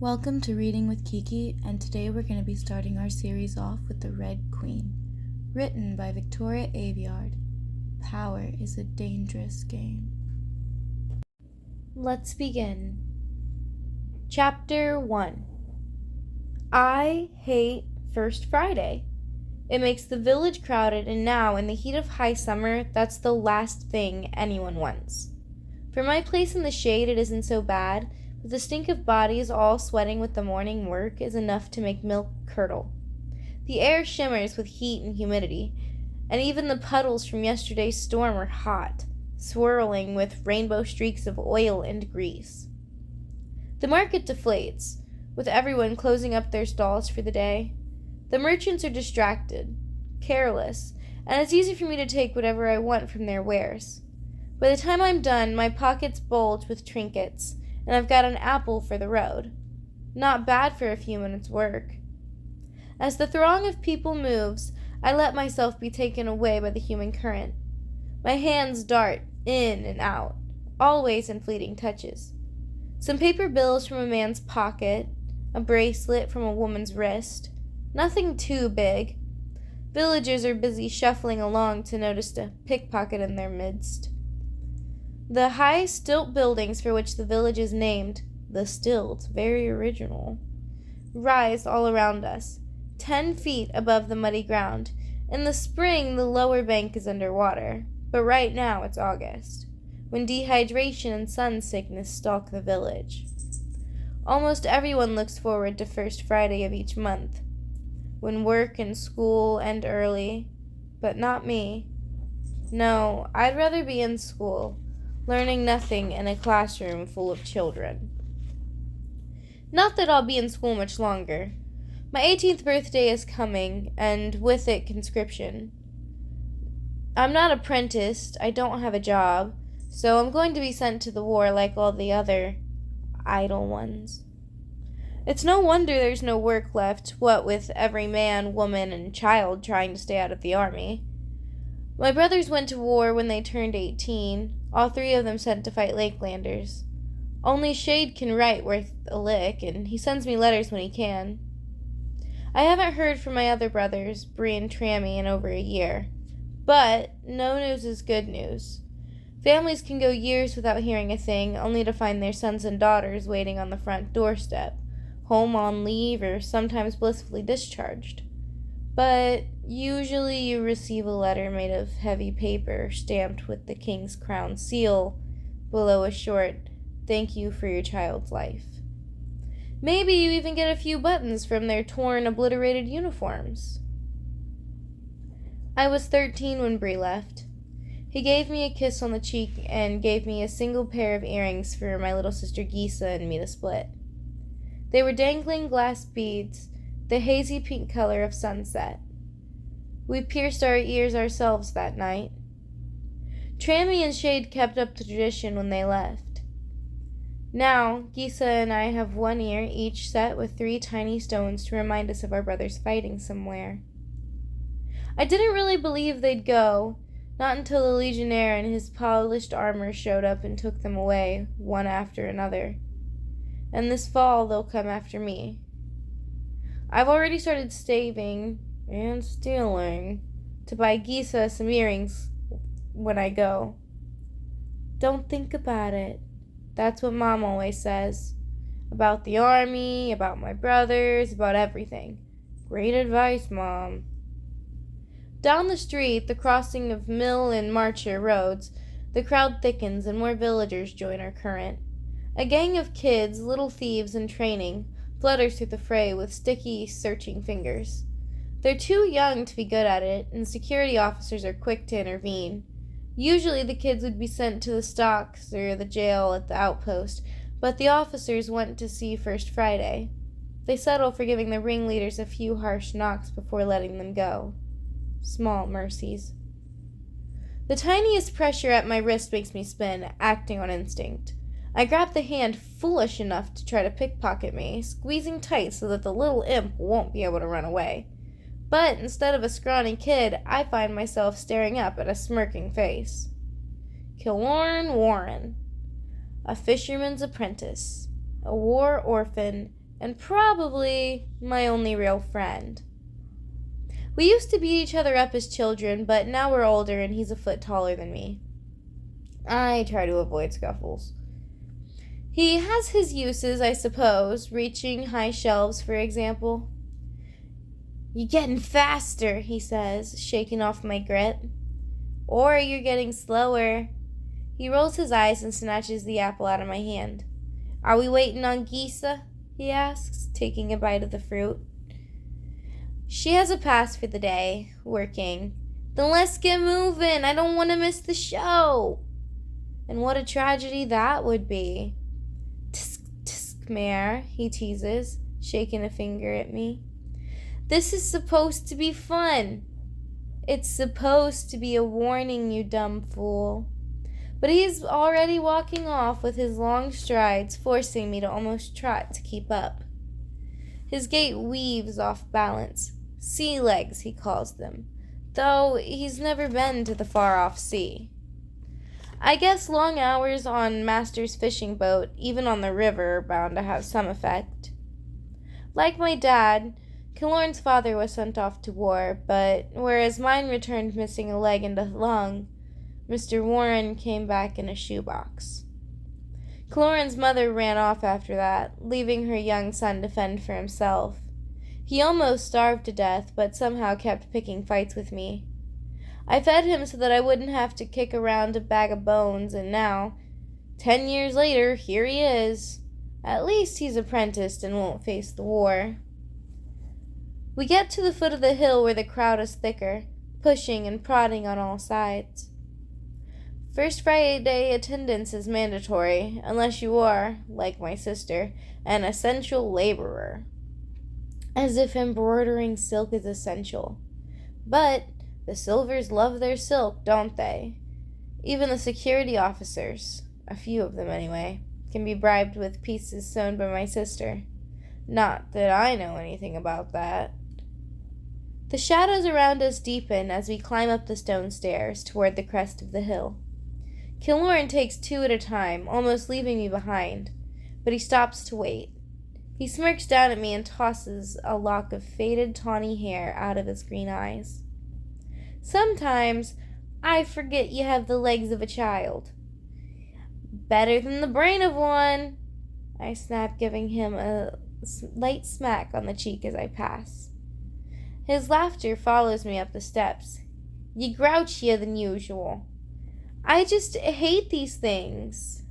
Welcome to Reading with Kiki, and today we're going to be starting our series off with The Red Queen, written by Victoria Aveyard. Power is a dangerous game. Let's begin. Chapter 1. I hate First Friday. It makes the village crowded, and now, in the heat of high summer, that's the last thing anyone wants. For my place in the shade, it isn't so bad, but the stink of bodies all sweating with the morning work is enough to make milk curdle. The air shimmers with heat and humidity, and even the puddles from yesterday's storm are hot, swirling with rainbow streaks of oil and grease. The market deflates, with everyone closing up their stalls for the day. The merchants are distracted, careless, and it's easy for me to take whatever I want from their wares. By the time I'm done, my pockets bulge with trinkets, and I've got an apple for the road. Not bad for a few minutes' work. As the throng of people moves, I let myself be taken away by the human current. My hands dart in and out, always in fleeting touches. Some paper bills from a man's pocket, a bracelet from a woman's wrist. Nothing too big. Villagers are busy shuffling along to notice a pickpocket in their midst. The high stilt buildings for which the village is named, the Stilt, very original, rise all around us, 10 feet above the muddy ground. In the spring, the lower bank is under water, but right now it's August, when dehydration and sun sickness stalk the village. Almost everyone looks forward to First Friday of each month, when work and school end early, but not me. No, I'd rather be in school, learning nothing in a classroom full of children. Not that I'll be in school much longer. My 18th birthday is coming, and with it conscription. I'm not apprenticed, I don't have a job, so I'm going to be sent to the war like all the other idle ones. It's no wonder there's no work left, what with every man, woman, and child trying to stay out of the army. My brothers went to war when they turned 18, all 3 of them sent to fight Lakelanders. Only Shade can write worth a lick, and he sends me letters when he can. I haven't heard from my other brothers, Bree and Trammy, in over a year. But no news is good news. Families can go years without hearing a thing, only to find their sons and daughters waiting on the front doorstep, home on leave or sometimes blissfully discharged. But usually you receive a letter made of heavy paper stamped with the King's Crown seal, below a short, "Thank you for your child's life." Maybe you even get a few buttons from their torn, obliterated uniforms. I was 13 when Bree left. He gave me a kiss on the cheek and gave me a single pair of earrings for my little sister Gisa and me to split. They were dangling glass beads, the hazy pink color of sunset. We pierced our ears ourselves that night. Trammy and Shade kept up the tradition when they left. Now, Gisa and I have one ear each set with 3 tiny stones to remind us of our brothers fighting somewhere. I didn't really believe they'd go, not until the Legionnaire in his polished armor showed up and took them away, one after another. And this fall they'll come after me. I've already started saving and stealing to buy Gisa some earrings when I go. Don't think about it. That's what Mom always says. About the army, about my brothers, about everything. Great advice, Mom. Down the street, the crossing of Mill and Marcher roads, the crowd thickens and more villagers join our current. A gang of kids, little thieves in training, flutters through the fray with sticky, searching fingers. They're too young to be good at it, and security officers are quick to intervene. Usually the kids would be sent to the stocks or the jail at the outpost, but the officers want to see First Friday. They settle for giving the ringleaders a few harsh knocks before letting them go. Small mercies. The tiniest pressure at my wrist makes me spin, acting on instinct. I grab the hand foolish enough to try to pickpocket me, squeezing tight so that the little imp won't be able to run away. But instead of a scrawny kid, I find myself staring up at a smirking face. Killoran Warren, a fisherman's apprentice, a war orphan, and probably my only real friend. We used to beat each other up as children, but now we're older and he's a foot taller than me. I try to avoid scuffles. He has his uses, I suppose, reaching high shelves, for example. "You're getting faster," he says, shaking off my grit. "Or you're getting slower." He rolls his eyes and snatches the apple out of my hand. "Are we waiting on Gisa?" he asks, taking a bite of the fruit. "She has a pass for the day, working." "Then let's get moving. I don't want to miss the show." And what a tragedy that would be. "Tsk, tsk, mare," he teases, shaking a finger at me. "This is supposed to be fun." "It's supposed to be a warning, you dumb fool." But he's already walking off with his long strides, forcing me to almost trot to keep up. His gait weaves off balance. Sea legs, he calls them, though he's never been to the far-off sea. I guess long hours on Master's fishing boat, even on the river, are bound to have some effect. Like my dad, Kilorn's father was sent off to war, but whereas mine returned missing a leg and a lung, Mr. Warren came back in a shoebox. Kilorn's mother ran off after that, leaving her young son to fend for himself. He almost starved to death, but somehow kept picking fights with me. I fed him so that I wouldn't have to kick around a bag of bones, and now, 10 years later, here he is. At least he's apprenticed and won't face the war. We get to the foot of the hill where the crowd is thicker, pushing and prodding on all sides. First Friday attendance is mandatory, unless you are, like my sister, an essential laborer. As if embroidering silk is essential. But the Silvers love their silk, don't they? Even the security officers, a few of them anyway, can be bribed with pieces sewn by my sister. Not that I know anything about that. The shadows around us deepen as we climb up the stone stairs toward the crest of the hill. Kilorn takes 2 at a time, almost leaving me behind, but he stops to wait. He smirks down at me and tosses a lock of faded tawny hair out of his green eyes. "Sometimes I forget you have the legs of a child." "Better than the brain of one," I snap, giving him a light smack on the cheek as I pass. His laughter follows me up the steps. "You grouchier than usual." "I just hate these things."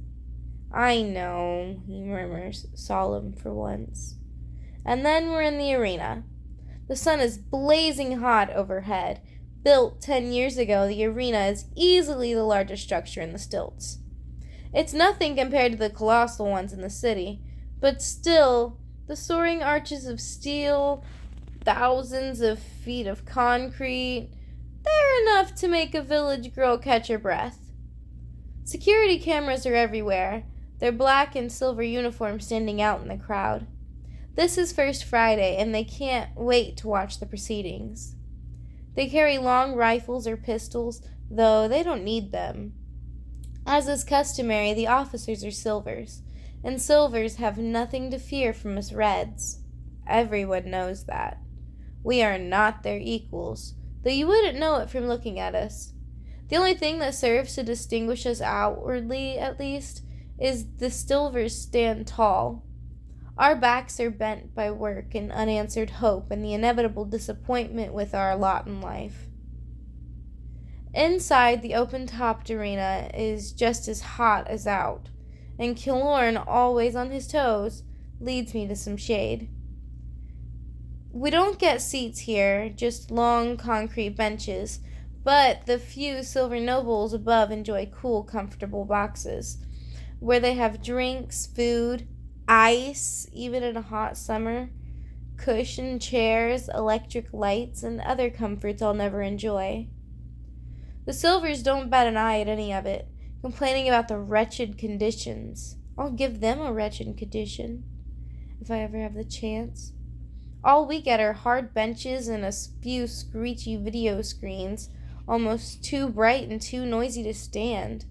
"I know," he murmurs, solemn for once. And then we're in the arena. The sun is blazing hot overhead. Built 10 years ago, the arena is easily the largest structure in the stilts. It's nothing compared to the colossal ones in the city, but still, the soaring arches of steel, thousands of feet of concrete, they're enough to make a village girl catch her breath. Security cameras are everywhere, their black and silver uniforms standing out in the crowd. This is First Friday, and they can't wait to watch the proceedings. They carry long rifles or pistols, though they don't need them. As is customary, the officers are Silvers, and Silvers have nothing to fear from us Reds. Everyone knows that. We are not their equals, though you wouldn't know it from looking at us. The only thing that serves to distinguish us outwardly, at least, is the Silvers stand tall. Our backs are bent by work and unanswered hope and the inevitable disappointment with our lot in life. Inside, the open-topped arena is just as hot as out, and Kilorn, always on his toes, leads me to some shade. We don't get seats here, just long concrete benches, but the few silver nobles above enjoy cool, comfortable boxes, where they have drinks, food, ice, even in a hot summer, cushioned chairs, electric lights, and other comforts I'll never enjoy. The Silvers don't bat an eye at any of it, complaining about the wretched conditions. I'll give them a wretched condition, if I ever have the chance. All we get are hard benches and a few screechy video screens, almost too bright and too noisy to stand.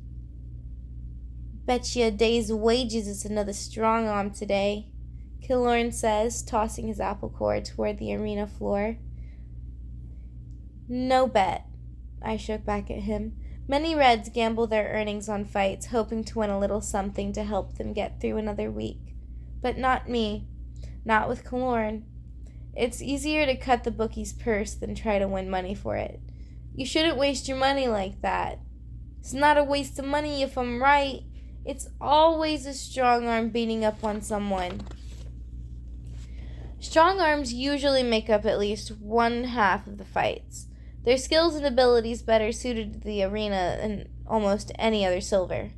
"Bet you a day's wages is another strong arm today," Killorn says, tossing his apple core toward the arena floor. No bet, I shook back at him. Many Reds gamble their earnings on fights, hoping to win a little something to help them get through another week. But not me. Not with Killorn. It's easier to cut the bookie's purse than try to win money for it. You shouldn't waste your money like that. It's not a waste of money if I'm right. It's always a strong arm beating up on someone. Strong arms usually make up at least one half of the fights. Their skills and abilities better suited to the arena than almost any other silver.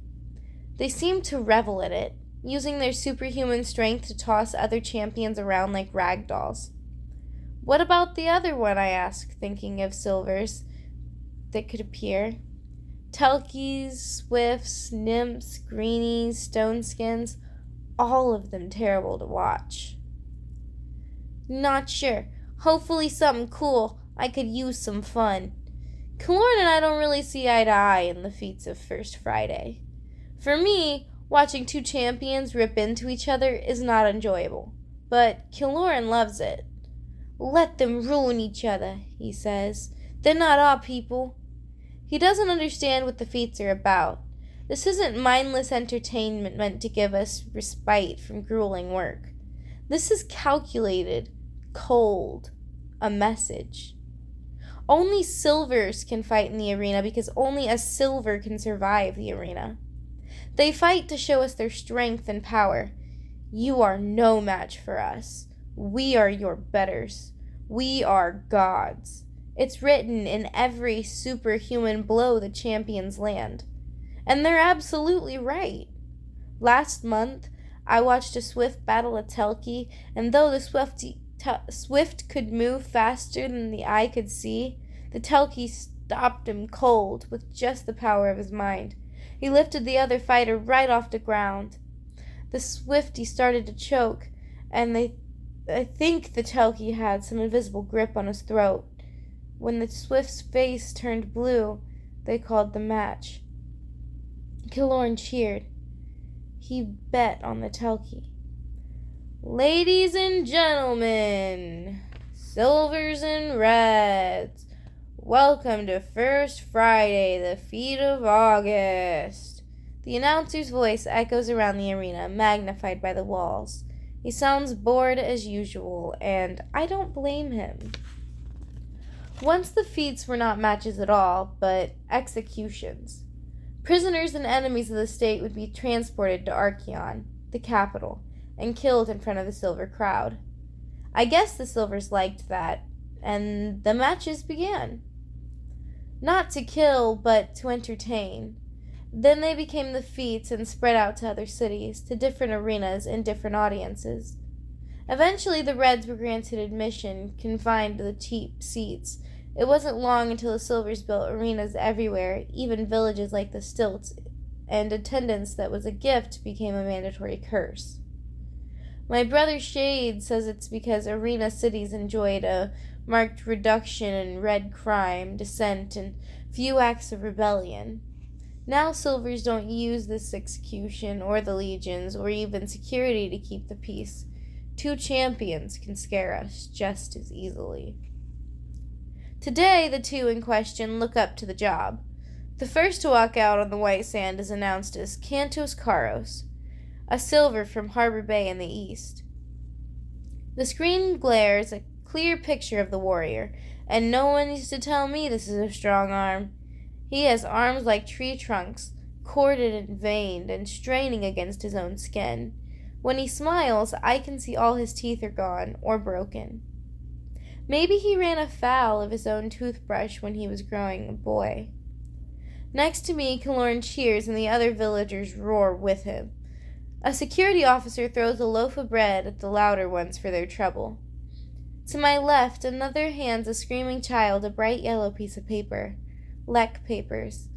They seem to revel in it, using their superhuman strength to toss other champions around like rag dolls. What about the other one, I asked, thinking of silvers that could appear. Telkies, swifts, nymphs, greenies, stoneskins, all of them terrible to watch. Not sure. Hopefully something cool. I could use some fun. Killorn and I don't really see eye to eye in the feats of First Friday. For me, watching two champions rip into each other is not enjoyable, but Killorn loves it. Let them ruin each other, he says. They're not our people. He doesn't understand what the feats are about. This isn't mindless entertainment meant to give us respite from grueling work. This is calculated, cold, a message. Only silvers can fight in the arena because only a silver can survive the arena. They fight to show us their strength and power. You are no match for us. We are your betters. We are gods. It's written in every superhuman blow the champions land. And they're absolutely right. Last month, I watched a swift battle a Telki, and though the Swift could move faster than the eye could see, the Telki stopped him cold with just the power of his mind. He lifted the other fighter right off the ground. The Swifty started to choke, and I think the Telki had some invisible grip on his throat. When the Swift's face turned blue, they called the match. Killorn cheered. He bet on the Telki. Ladies and gentlemen, silvers and reds, welcome to First Friday, the feet of August. The announcer's voice echoes around the arena, magnified by the walls. He sounds bored as usual, and I don't blame him. Once the feats were not matches at all, but executions. Prisoners and enemies of the state would be transported to Archeon, the capital, and killed in front of the silver crowd. I guess the silvers liked that, and the matches began. Not to kill, but to entertain. Then they became the feats and spread out to other cities, to different arenas and different audiences. Eventually the Reds were granted admission, confined to the cheap seats. It wasn't long until the silvers built arenas everywhere, even villages like the Stilts, and attendance that was a gift became a mandatory curse. My brother Shade says it's because arena cities enjoyed a marked reduction in red crime, dissent, and few acts of rebellion. Now silvers don't use this execution or the legions or even security to keep the peace. Two champions can scare us just as easily. Today, the two in question look up to the job. The first to walk out on the white sand is announced as Cantos Karos, a silver from Harbor Bay in the east. The screen glares a clear picture of the warrior, and no one needs to tell me this is a strong arm. He has arms like tree trunks, corded and veined, and straining against his own skin. When he smiles, I can see all his teeth are gone or broken. Maybe he ran afoul of his own toothbrush when he was growing a boy. Next to me, Killorn cheers and the other villagers roar with him. A security officer throws a loaf of bread at the louder ones for their trouble. To my left, another hands a screaming child a bright yellow piece of paper. Lek papers.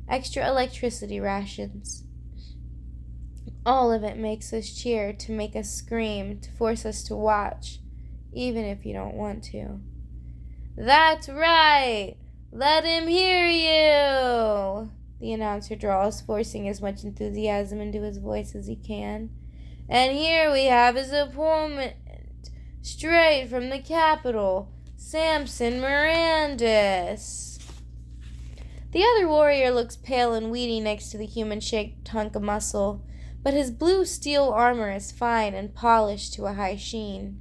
Extra electricity rations. All of it makes us cheer, to make us scream, to force us to watch, even if you don't want to. That's right! Let him hear you! The announcer draws, forcing as much enthusiasm into his voice as he can. And here we have his opponent, straight from the capital, Samson Mirandus. The other warrior looks pale and weedy next to the human-shaped hunk of muscle, but his blue steel armor is fine and polished to a high sheen.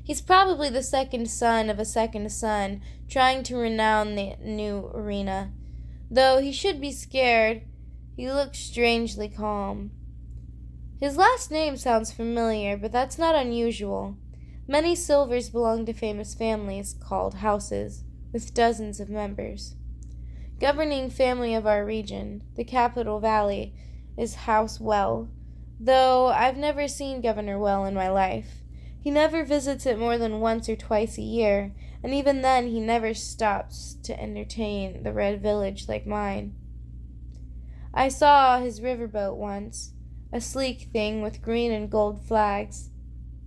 He's probably the second son of a second son, trying to renown the new arena. Though he should be scared, he looks strangely calm. His last name sounds familiar, but that's not unusual. Many silvers belong to famous families called houses, with dozens of members. Governing family of our region, the Capital Valley, is House Well, though I've never seen Governor Well in my life. He never visits it more than once or twice a year, and even then he never stops to entertain the Red Village like mine. I saw his riverboat once, a sleek thing with green and gold flags.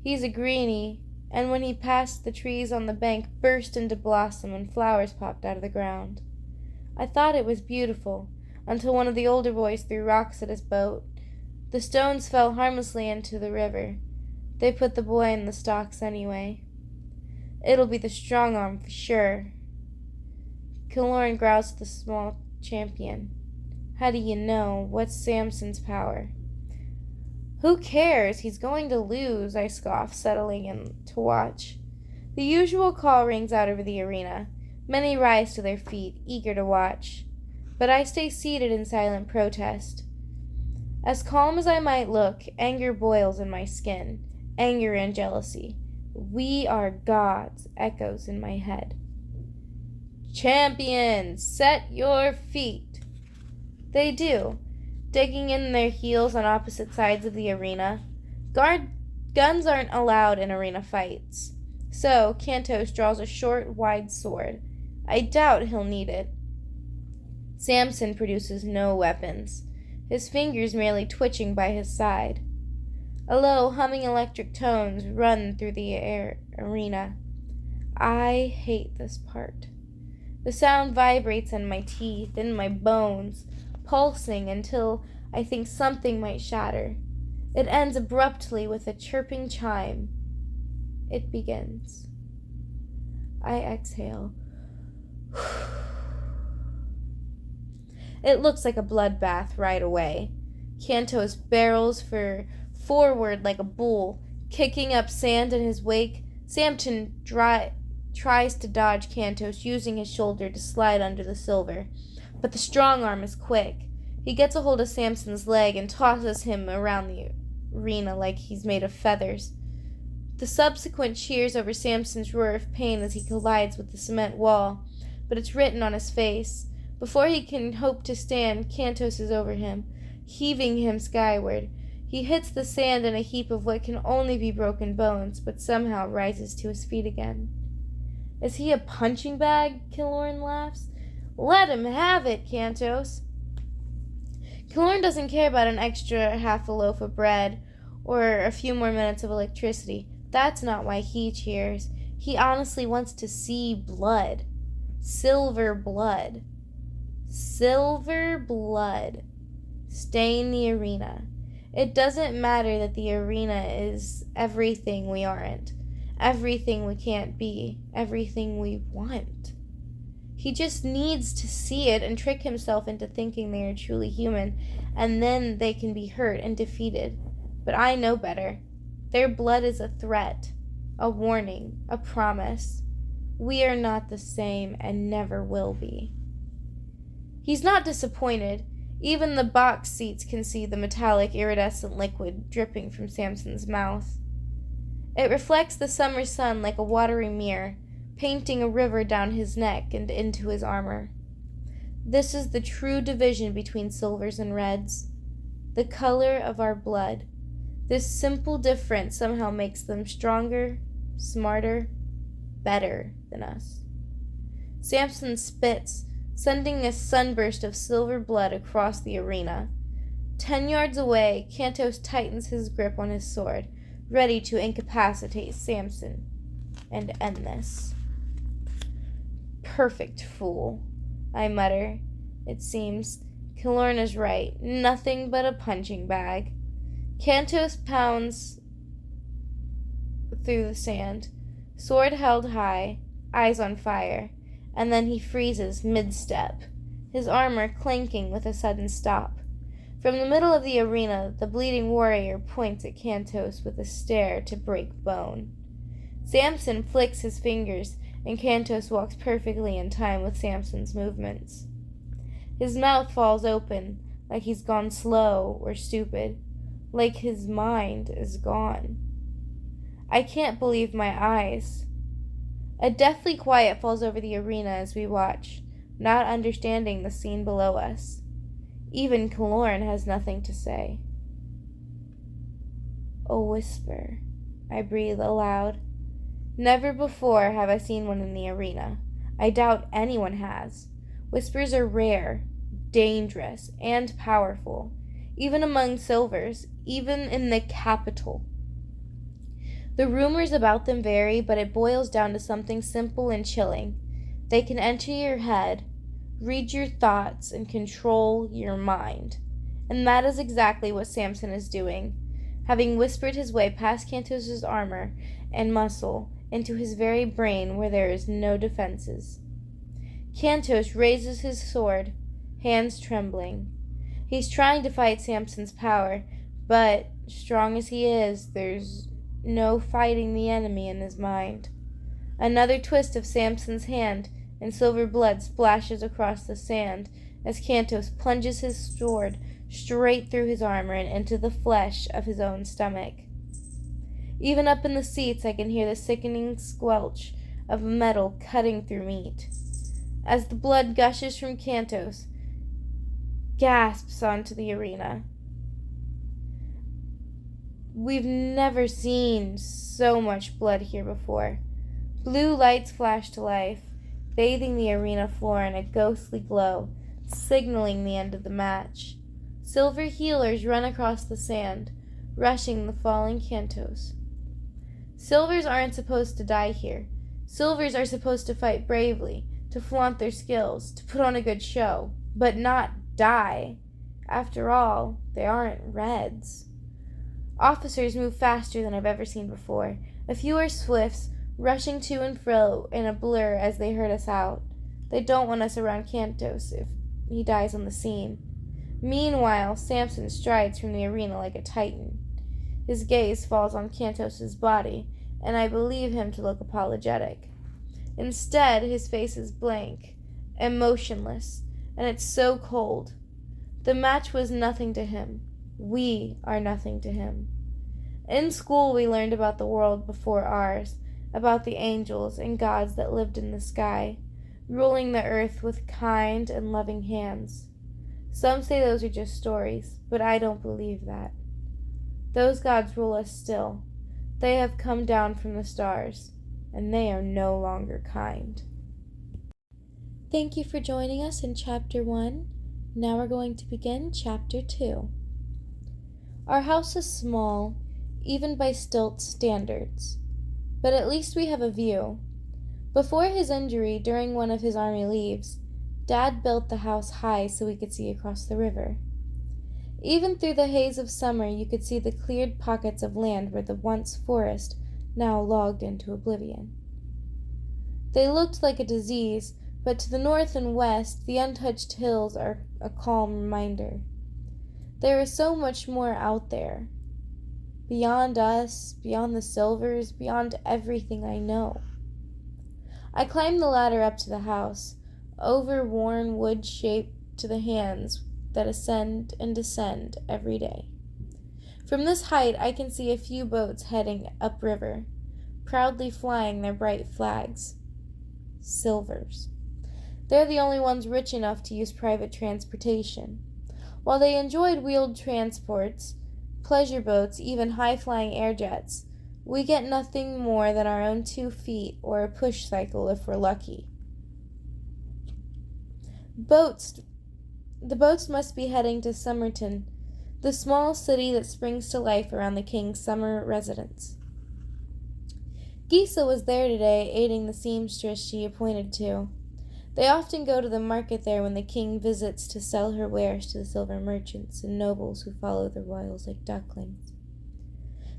He's a greenie, and when he passed, the trees on the bank burst into blossom and flowers popped out of the ground. I thought it was beautiful, until one of the older boys threw rocks at his boat. The stones fell harmlessly into the river. They put the boy in the stocks anyway. It'll be the strong arm for sure. Killorn growls at the small champion. How do you know? What's Samson's power? Who cares? He's going to lose, I scoff, settling in to watch. The usual call rings out over the arena. Many rise to their feet, eager to watch. But I stay seated in silent protest. As calm as I might look, anger boils in my skin. Anger and jealousy. We are gods, echoes in my head. Champions, set your feet. They do, digging in their heels on opposite sides of the arena. Guns aren't allowed in arena fights. So, Kantos draws a short, wide sword. I doubt he'll need it. Samson produces no weapons, his fingers merely twitching by his side. A low, humming electric tones run through the arena. I hate this part. The sound vibrates in my teeth, in my bones, pulsing until I think something might shatter. It ends abruptly with a chirping chime. It begins. I exhale. It looks like a bloodbath right away. Kantos barrels forward like a bull, kicking up sand in his wake. Samson tries to dodge Kantos, using his shoulder to slide under the silver. But the strong arm is quick. He gets a hold of Samson's leg and tosses him around the arena like he's made of feathers. The subsequent cheers over Samson's roar of pain as he collides with the cement wall, but it's written on his face. Before he can hope to stand, Kantos is over him, heaving him skyward. He hits the sand in a heap of what can only be broken bones, but somehow rises to his feet again. Is he a punching bag? Killorn laughs. Let him have it, Kantos. Killorn doesn't care about an extra half a loaf of bread or a few more minutes of electricity. That's not why he cheers. He honestly wants to see blood. Silver blood. Silver blood. Stain the arena. It doesn't matter that the arena is everything we aren't, everything we can't be, everything we want. He just needs to see it and trick himself into thinking they are truly human, and then they can be hurt and defeated. But I know better. Their blood is a threat, a warning, a promise. We are not the same and never will be. He's not disappointed. Even the box seats can see the metallic iridescent liquid dripping from Samson's mouth. It reflects the summer sun like a watery mirror, painting a river down his neck and into his armor. This is the true division between silvers and reds, the color of our blood. This simple difference somehow makes them stronger, smarter, better than us. Samson spits, sending a sunburst of silver blood across the arena. 10 yards away, Kantos tightens his grip on his sword, ready to incapacitate Samson and end this. Perfect fool, I mutter. It seems Killorn is right. Nothing but a punching bag. Cantos pounds through the sand, sword held high, eyes on fire, and then he freezes mid-step, his armor clanking with a sudden stop. From the middle of the arena, the bleeding warrior points at Cantos with a stare to break bone. Samson flicks his fingers, and Cantos walks perfectly in time with Samson's movements. His mouth falls open, like he's gone slow or stupid, like his mind is gone. I can't believe my eyes. A deathly quiet falls over the arena as we watch, not understanding the scene below us. Even Kalorn has nothing to say. A whisper, I breathe aloud. Never before have I seen one in the arena. I doubt anyone has. Whispers are rare, dangerous, and powerful, even among silvers, even in the capital. The rumors about them vary, but it boils down to something simple and chilling. They can enter your head, read your thoughts, and control your mind. And that is exactly what Samson is doing, having whispered his way past Cantos' armor and muscle into his very brain where there is no defenses. Cantos raises his sword, hands trembling. He's trying to fight Samson's power, but, strong as he is, there's no fighting the enemy in his mind. Another twist of Samson's hand, and silver blood splashes across the sand as Cantos plunges his sword straight through his armor and into the flesh of his own stomach. Even up in the seats I can hear the sickening squelch of metal cutting through meat. As the blood gushes from Cantos, gasps onto the arena. We've never seen so much blood here before. Blue lights flash to life, bathing the arena floor in a ghostly glow, signaling the end of the match. Silver healers run across the sand, rushing the falling Cantos. Silvers aren't supposed to die here. Silvers are supposed to fight bravely, to flaunt their skills, to put on a good show, but not die. After all, they aren't reds. Officers move faster than I've ever seen before. A few are swifts, rushing to and fro in a blur as they herd us out. They don't want us around Cantos if he dies on the scene. Meanwhile, Samson strides from the arena like a titan. His gaze falls on Cantos' body, and I believe him to look apologetic. Instead, his face is blank, emotionless, and it's so cold. The match was nothing to him. We are nothing to him. In school, we learned about the world before ours, about the angels and gods that lived in the sky, ruling the earth with kind and loving hands. Some say those are just stories, but I don't believe that. Those gods rule us still. They have come down from the stars, and they are no longer kind. Thank you for joining us in Chapter 1. Now we're going to begin Chapter 2. Our house is small, even by Stilt's standards, but at least we have a view. Before his injury during one of his army leaves, Dad built the house high so we could see across the river. Even through the haze of summer, you could see the cleared pockets of land where the once forest now logged into oblivion. They looked like a disease, but to the north and west, the untouched hills are a calm reminder. There is so much more out there. Beyond us, beyond the silvers, beyond everything I know. I climbed the ladder up to the house, over worn wood shaped to the hands that ascend and descend every day. From this height I can see a few boats heading upriver, proudly flying their bright flags. Silvers. They're the only ones rich enough to use private transportation. While they enjoyed wheeled transports, pleasure boats, even high-flying air jets, we get nothing more than our own 2 feet or a push cycle if we're lucky. The boats must be heading to Somerton, the small city that springs to life around the king's summer residence. Gisa was there today, aiding the seamstress she appointed to. They often go to the market there when the king visits to sell her wares to the silver merchants and nobles who follow the royals like ducklings.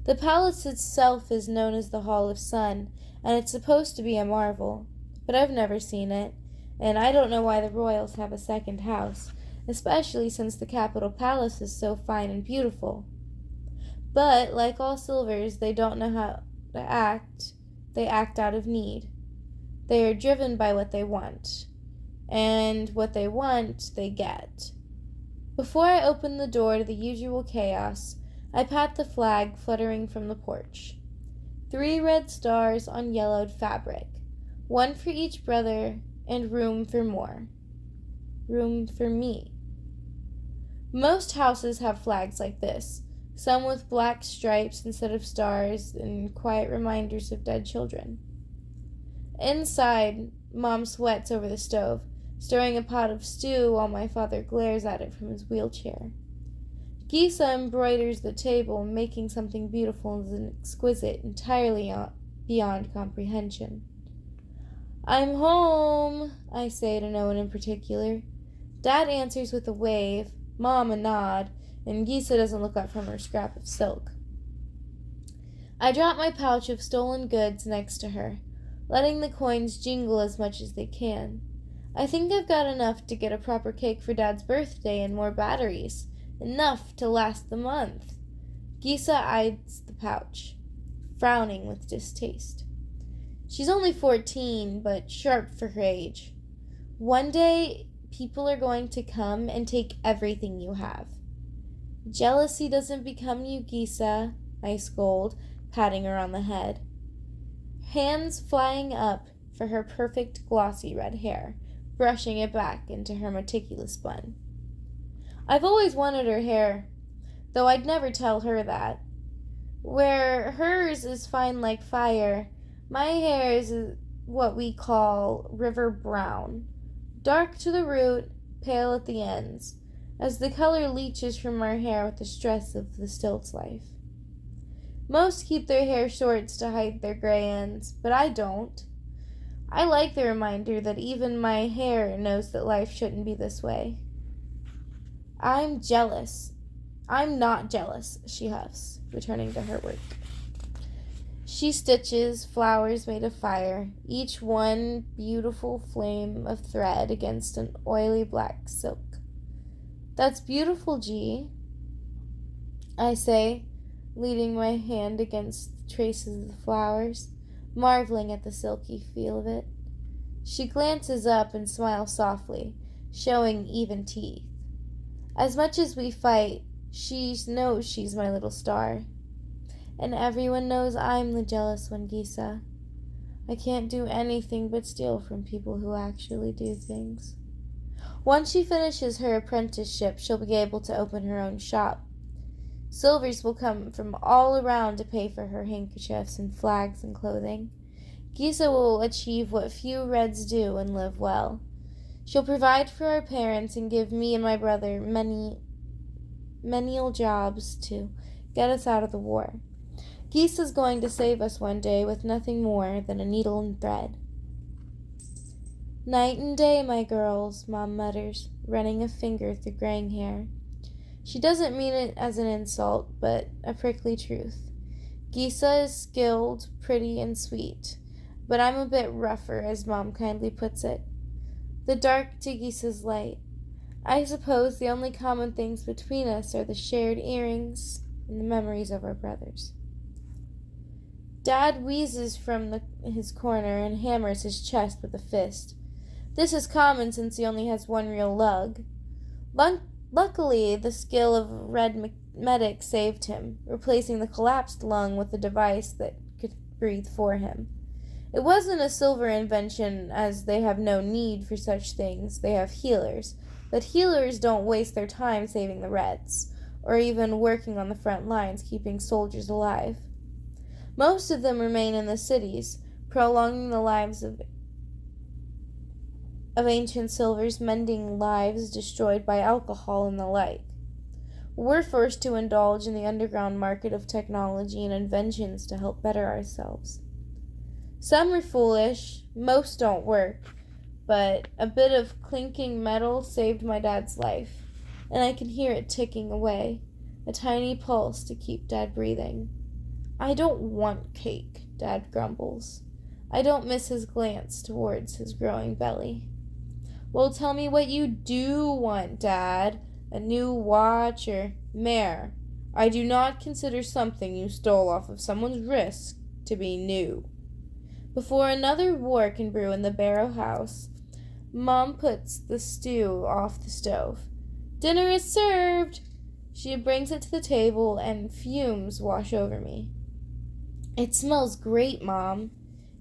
The palace itself is known as the Hall of Sun, and it's supposed to be a marvel, but I've never seen it, and I don't know why the royals have a second house, especially since the capital palace is so fine and beautiful. But, like all silvers, they don't know how to act. They act out of need. They are driven by what they want, and what they want, they get. Before I open the door to the usual chaos, I pat the flag fluttering from the porch. 3 red stars on yellowed fabric, 1 for each brother, and room for more. Room for me. Most houses have flags like this, some with black stripes instead of stars and quiet reminders of dead children. Inside, Mom sweats over the stove, stirring a pot of stew while my father glares at it from his wheelchair. Gisa embroiders the table, making something beautiful and exquisite, entirely beyond comprehension. "I'm home," I say to no one in particular. Dad answers with a wave, Mom a nod, and Gisa doesn't look up from her scrap of silk. I drop my pouch of stolen goods next to her, letting the coins jingle as much as they can. I think I've got enough to get a proper cake for Dad's birthday and more batteries. Enough to last the month. Gisa eyes the pouch, frowning with distaste. She's only 14, but sharp for her age. One day, people are going to come and take everything you have. Jealousy doesn't become you, Gisa, I scold, patting her on the head. Hands flying up for her perfect glossy red hair, brushing it back into her meticulous bun. I've always wanted her hair, though I'd never tell her that. Where hers is fine like fire, my hair is what we call river brown, dark to the root, pale at the ends, as the color leaches from our hair with the stress of the stilts life. Most keep their hair shorts to hide their gray ends, but I don't. I like the reminder that even my hair knows that life shouldn't be this way. "I'm jealous." "I'm not jealous," she huffs, returning to her work. She stitches flowers made of fire, each one beautiful flame of thread against an oily black silk. "That's beautiful, G," I say, leading my hand against the traces of the flowers, marveling at the silky feel of it. She glances up and smiles softly, showing even teeth. As much as we fight, she knows she's my little star. And everyone knows I'm the jealous one, Gisa. I can't do anything but steal from people who actually do things. Once she finishes her apprenticeship, she'll be able to open her own shop. Silvers will come from all around to pay for her handkerchiefs and flags and clothing. Gisa will achieve what few Reds do and live well. She'll provide for our parents and give me and my brother menial jobs to get us out of the war. Gisa's going to save us one day with nothing more than a needle and thread. "Night and day, my girls," Mom mutters, running a finger through graying hair. She doesn't mean it as an insult, but a prickly truth. Gisa is skilled, pretty, and sweet, but I'm a bit rougher, as Mom kindly puts it. The dark to Gisa's light. I suppose the only common things between us are the shared earrings and the memories of our brothers. Dad wheezes from his corner and hammers his chest with a fist. This is common since he only has one real lug. Luckily, the skill of Red Medic saved him, replacing the collapsed lung with a device that could breathe for him. It wasn't a silver invention, as they have no need for such things. They have healers, but healers don't waste their time saving the Reds, or even working on the front lines keeping soldiers alive. Most of them remain in the cities, prolonging the lives of ancient silvers, mending lives destroyed by alcohol and the like. We're forced to indulge in the underground market of technology and inventions to help better ourselves. Some are foolish, most don't work, but a bit of clinking metal saved my dad's life, and I can hear it ticking away, a tiny pulse to keep Dad breathing. I don't want cake, Dad grumbles. I don't miss his glance towards his growing belly. Well, tell me what you do want, Dad. A new watch or mare. I do not consider something you stole off of someone's wrist to be new. Before another war can brew in the Barrow house, Mom puts the stew off the stove. Dinner is served! She brings it to the table and fumes wash over me. It smells great, Mom.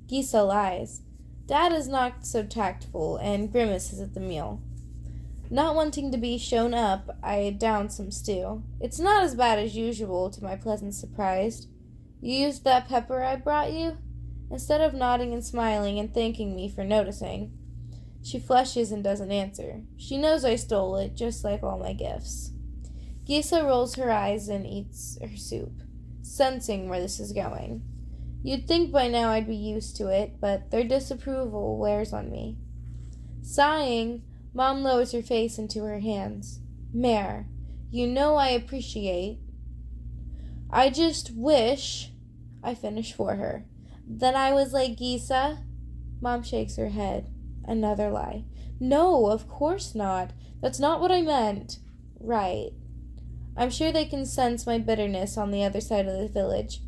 Gisa lies. Dad is not so tactful and grimaces at the meal. Not wanting to be shown up, I down some stew. It's not as bad as usual, to my pleasant surprise. You used that pepper I brought you? Instead of nodding and smiling and thanking me for noticing, she flushes and doesn't answer. She knows I stole it, just like all my gifts. Gisa rolls her eyes and eats her soup, sensing where this is going. You'd think by now I'd be used to it, but their disapproval wears on me. Sighing, Mom lowers her face into her hands. Mare, you know I appreciate. I just wish, I finish for her, that I was like Gisa. Mom shakes her head. Another lie. No, of course not. That's not what I meant. Right. I'm sure they can sense my bitterness on the other side of the village.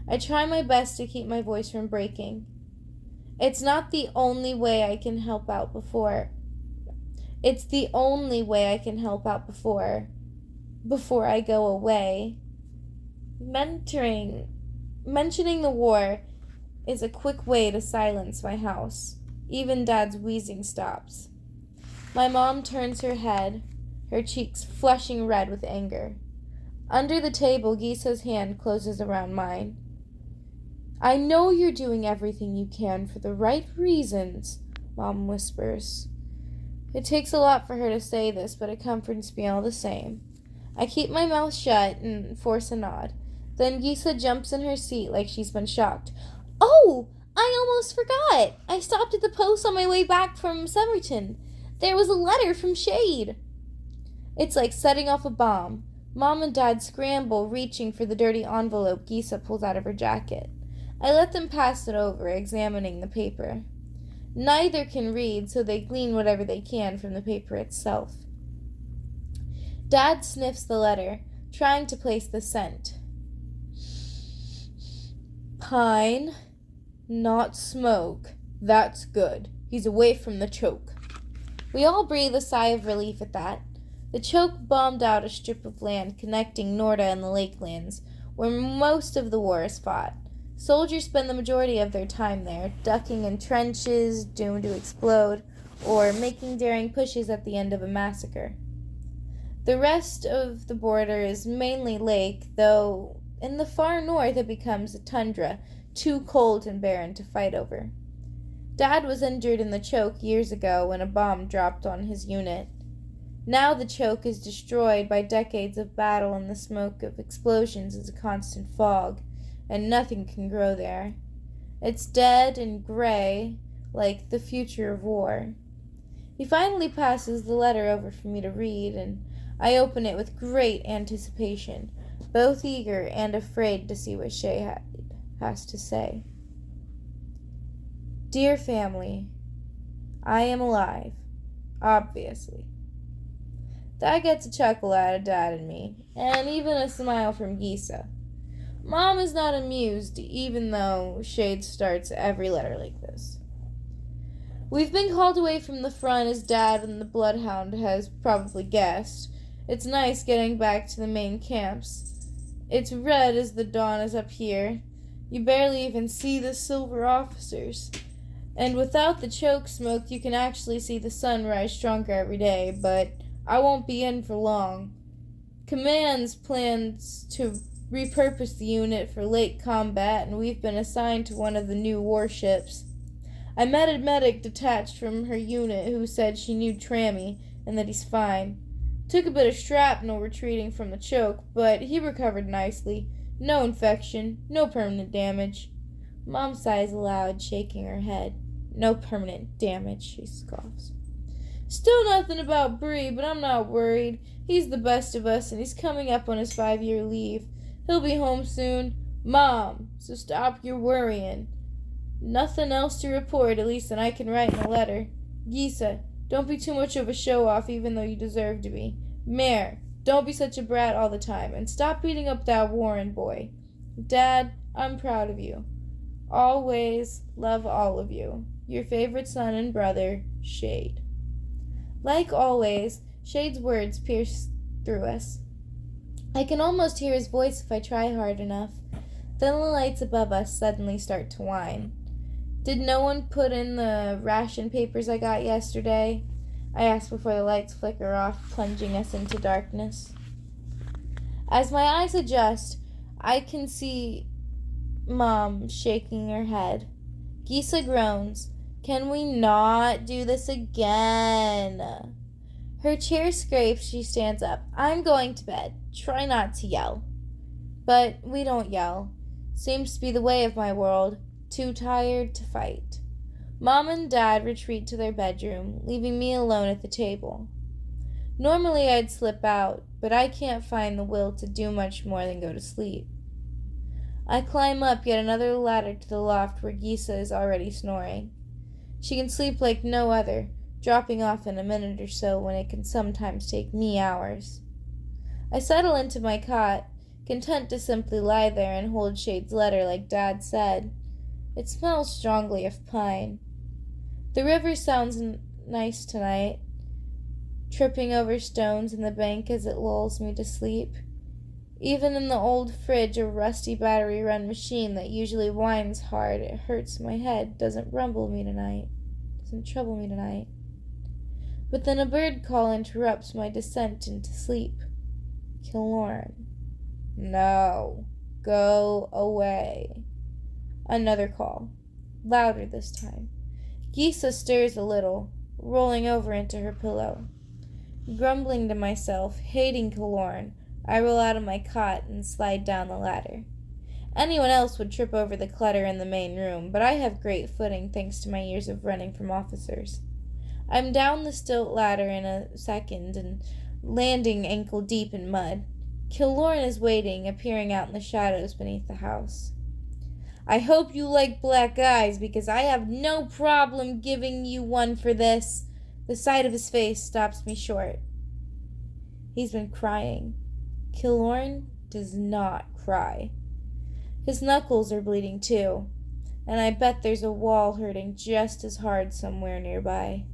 I try my best to keep my voice from breaking. It's not the only way I can help out before. It's the only way I can help out before I go away. Mentioning the war is a quick way to silence my house. Even Dad's wheezing stops. My mom turns her head, her cheeks flushing red with anger. Under the table, Gisa's hand closes around mine. I know you're doing everything you can for the right reasons, Mom whispers. It takes a lot for her to say this, but it comforts me all the same. I keep my mouth shut and force a nod. Then Gisa jumps in her seat like she's been shocked. Oh, I almost forgot. I stopped at the post on my way back from Somerton. There was a letter from Shade. It's like setting off a bomb. Mom and Dad scramble, reaching for the dirty envelope Gisa pulls out of her jacket. I let them pass it over, examining the paper. Neither can read, so they glean whatever they can from the paper itself. Dad sniffs the letter, trying to place the scent. Pine, not smoke. That's good. He's away from the choke. We all breathe a sigh of relief at that. The choke bombed out a strip of land connecting Norda and the Lakelands, where most of the war is fought. Soldiers spend the majority of their time there, ducking in trenches doomed to explode, or making daring pushes at the end of a massacre. The rest of the border is mainly lake, though in the far north it becomes a tundra, too cold and barren to fight over. Dad was injured in the choke years ago when a bomb dropped on his unit. Now the choke is destroyed by decades of battle, and the smoke of explosions is a constant fog, and nothing can grow there. It's dead and gray, like the future of war. He finally passes the letter over for me to read, and I open it with great anticipation, both eager and afraid to see what Shay has to say. Dear family, I am alive, obviously. That gets a chuckle out of Dad and me, and even a smile from Gisa. Mom is not amused, even though Shade starts every letter like this. We've been called away from the front, as Dad and the Bloodhound has probably guessed. It's nice getting back to the main camps. It's red as the dawn is up here. You barely even see the silver officers. And without the choke smoke, you can actually see the sun rise stronger every day, but I won't be in for long. Command's plans to repurpose the unit for lake combat, and we've been assigned to one of the new warships. I met a medic detached from her unit who said she knew Trammy and that he's fine. Took a bit of shrapnel retreating from the choke, but he recovered nicely. No infection, no permanent damage. Mom sighs aloud, shaking her head. No permanent damage, she scoffs. Still nothing about Bree, but I'm not worried. He's the best of us, and he's coming up on his 5-year leave. He'll be home soon. Mom, so stop your worrying. Nothing else to report, at least that I can write in a letter. Gisa, don't be too much of a show-off, even though you deserve to be. Mare, don't be such a brat all the time, and stop beating up that Warren boy. Dad, I'm proud of you. Always love all of you. Your favorite son and brother, Shade. Like always, Shade's words pierce through us. I can almost hear his voice if I try hard enough. Then the lights above us suddenly start to whine. Did no one put in the ration papers I got yesterday? I ask before the lights flicker off, plunging us into darkness. As my eyes adjust, I can see Mom shaking her head. Gisa groans. Can we not do this again? Her chair scrapes, she stands up. I'm going to bed. Try not to yell. But we don't yell. Seems to be the way of my world. Too tired to fight. Mom and Dad retreat to their bedroom, leaving me alone at the table. Normally I'd slip out, but I can't find the will to do much more than go to sleep. I climb up yet another ladder to the loft where Gisa is already snoring. She can sleep like no other, dropping off in a minute or so when it can sometimes take me hours. I settle into my cot, content to simply lie there and hold Shade's letter like Dad said. It smells strongly of pine. The river sounds nice tonight, tripping over stones in the bank as it lulls me to sleep. Even in the old fridge, a rusty battery-run machine that usually whines hard, it hurts my head, doesn't trouble me tonight. But then a bird call interrupts my descent into sleep. Killorn. No. Go away. Another call. Louder this time. Gisa stirs a little, rolling over into her pillow. Grumbling to myself, hating Killorn, I roll out of my cot and slide down the ladder. Anyone else would trip over the clutter in the main room, but I have great footing thanks to my years of running from officers. I'm down the stilt ladder in a second and landing ankle deep in mud. Killorn is waiting, appearing out in the shadows beneath the house. I hope you like black eyes, because I have no problem giving you one for this. The sight of his face stops me short. He's been crying. Killorn does not cry. His knuckles are bleeding too, and I bet there's a wall hurting just as hard somewhere nearby.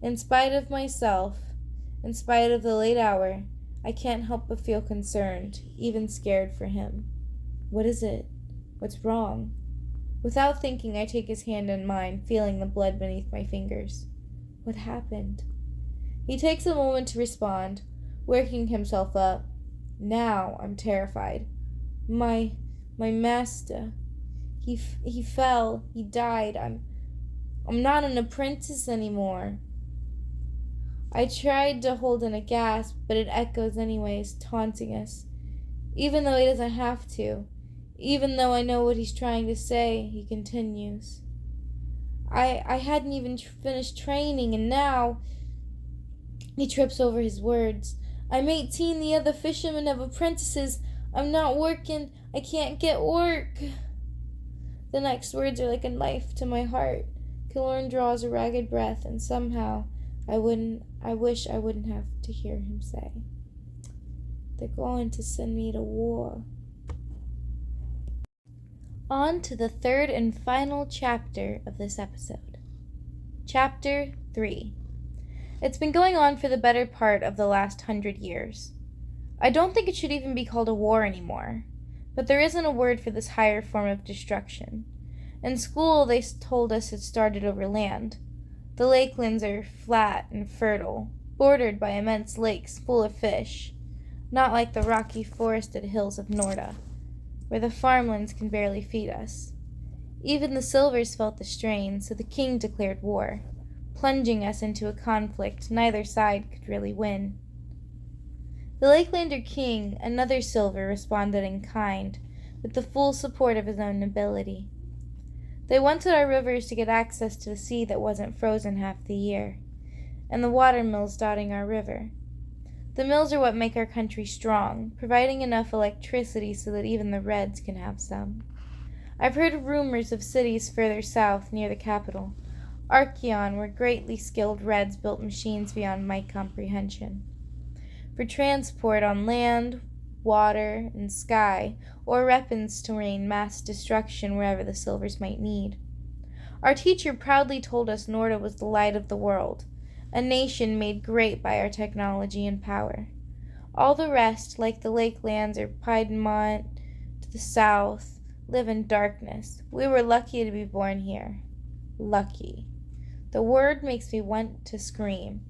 In spite of myself, in spite of the late hour, I can't help but feel concerned, even scared for him. What is it? What's wrong? Without thinking, I take his hand in mine, feeling the blood beneath my fingers. What happened? He takes a moment to respond, working himself up. Now I'm terrified. My master. He fell. He died. I'm not an apprentice anymore. I tried to hold in a gasp, but it echoes anyways, taunting us. Even though he doesn't have to. Even though I know what he's trying to say, he continues. I hadn't even finished training, and now... He trips over his words. I'm 18, the other fishermen have apprentices. I'm not working. I can't get work. The next words are like a knife to my heart. Killorn draws a ragged breath, and somehow I wish I wouldn't have to hear him say, they're going to send me to war. On to the third and final chapter of this episode. Chapter 3. It's been going on for the better part of the last 100 years. I don't think it should even be called a war anymore, but there isn't a word for this higher form of destruction. In school, they told us it started over land. The lakelands are flat and fertile, bordered by immense lakes full of fish, not like the rocky forested hills of Norda, where the farmlands can barely feed us. Even the Silvers felt the strain, so the king declared war, plunging us into a conflict neither side could really win. The Lakelander king, another Silver, responded in kind, with the full support of his own nobility. They wanted our rivers to get access to the sea that wasn't frozen half the year, and the water mills dotting our river. The mills are what make our country strong, providing enough electricity so that even the Reds can have some. I've heard rumors of cities further south, near the capital, Archeon, where greatly skilled Reds built machines beyond my comprehension. For transport on land, water, and sky, or weapons to rain mass destruction wherever the Silvers might need. Our teacher proudly told us Norda was the light of the world, a nation made great by our technology and power. All the rest, like the Lakelands or Piedmont to the south, live in darkness. We were lucky to be born here. Lucky. The word makes me want to scream.